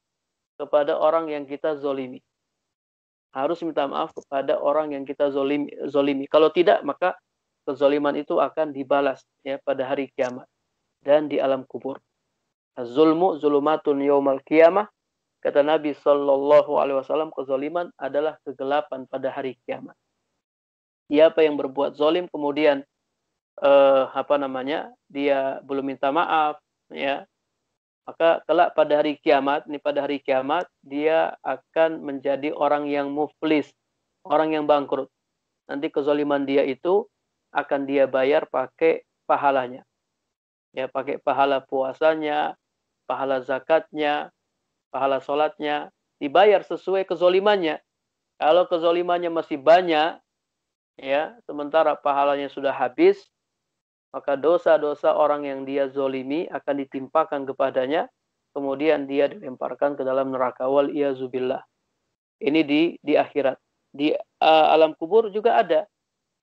[SPEAKER 2] kepada orang yang kita zalimi. Harus minta maaf kepada orang yang kita zalimi. Kalau tidak, maka kezaliman itu akan dibalas ya pada hari kiamat dan di alam kubur. Az-zulmu zulumatun yaumal qiyamah. Kata Nabi sallallahu alaihi wasallam, kezaliman adalah kegelapan pada hari kiamat. Siapa yang berbuat zalim kemudian dia belum minta maaf, ya, maka kelak pada hari kiamat dia akan menjadi orang yang muflis, orang yang bangkrut. Nanti kezaliman dia itu akan dia bayar pakai pahalanya. Ya, pakai pahala puasanya, pahala zakatnya, pahala sholatnya, dibayar sesuai kezalimannya. Kalau kezalimannya masih banyak, ya, sementara pahalanya sudah habis, maka dosa-dosa orang yang dia zolimi akan ditimpakan kepadanya, kemudian dia dilemparkan ke dalam neraka. Wal iyazubillah. Ini di akhirat. Di alam kubur juga ada.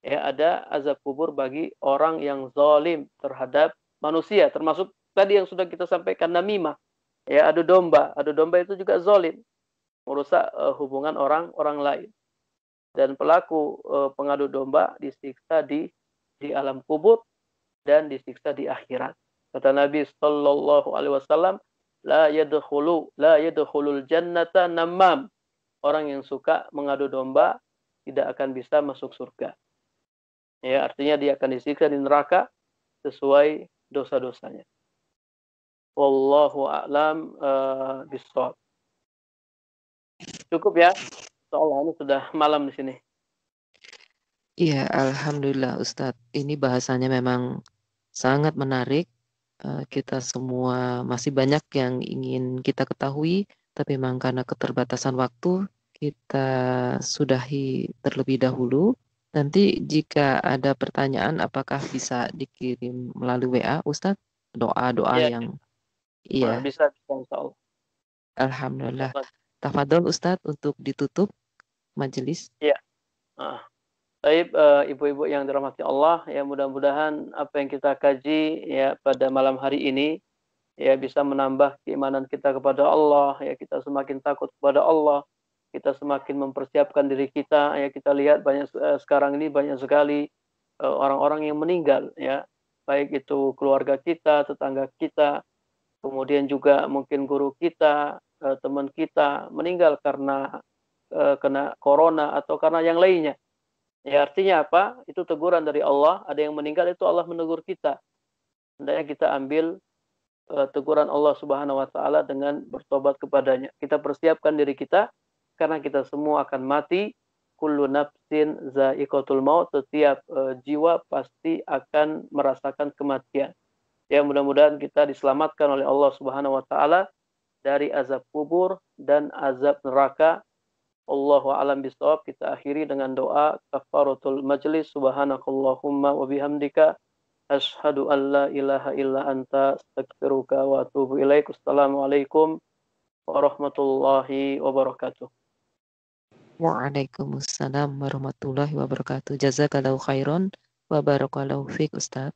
[SPEAKER 2] Ya, ada azab kubur bagi orang yang zalim terhadap manusia, termasuk tadi yang sudah kita sampaikan namimah. Ya, adu domba. Adu domba itu juga zalim. merusak hubungan orang lain. Dan pelaku pengadu domba disiksa di alam kubur dan disiksa di akhirat. Kata Nabi sallallahu alaihi wasallam, la yadkhulul jannata namam. Orang yang suka mengadu domba tidak akan bisa masuk surga. Ya, artinya dia akan disiksa di neraka sesuai dosa-dosanya. Wallahu a'lam bishawab. Cukup ya. Soalnya ini sudah malam di sini.
[SPEAKER 1] Iya, alhamdulillah Ustadz. Ini bahasanya memang sangat menarik. Kita semua masih banyak yang ingin kita ketahui, tapi memang karena keterbatasan waktu, kita sudahi terlebih dahulu. Nanti jika ada pertanyaan, apakah bisa dikirim melalui WA, Ustadz? Doa-doa
[SPEAKER 2] Ya,
[SPEAKER 1] yang... Iya,
[SPEAKER 2] bisa insya
[SPEAKER 1] alhamdulillah.
[SPEAKER 2] Allah.
[SPEAKER 1] Tafadhol Ustadz untuk ditutup majelis.
[SPEAKER 2] Iya. Baik, ibu-ibu yang dirahmati Allah, ya mudah-mudahan apa yang kita kaji ya pada malam hari ini ya bisa menambah keimanan kita kepada Allah, ya kita semakin takut kepada Allah, kita semakin mempersiapkan diri kita, ya kita lihat banyak sekarang ini banyak sekali orang-orang yang meninggal, ya baik itu keluarga kita, tetangga kita, kemudian juga mungkin guru kita, teman kita meninggal karena kena corona atau karena yang lainnya. Ya artinya apa? Itu teguran dari Allah. Ada yang meninggal itu Allah menegur kita. Hendaknya kita ambil teguran Allah Subhanahu wa taala dengan bertobat kepadanya. Kita persiapkan diri kita karena kita semua akan mati. Kullu nafsin za'iqatul maut. Setiap jiwa pasti akan merasakan kematian. Ya mudah-mudahan kita diselamatkan oleh Allah Subhanahu wa taala dari azab kubur dan azab neraka. Allahu a'lam bishawab. Kita akhiri dengan doa kafaratul majlis. Subhanakallahumma wa bihamdika asyhadu an la ilaha illa anta astaghfiruka wa atubu ilaik. Assalamualaikum warahmatullahi wabarakatuh.
[SPEAKER 1] Waalaikumsalam warahmatullahi wabarakatuh. Jazakallahu khairan wa barakallahu fiik Ustaz.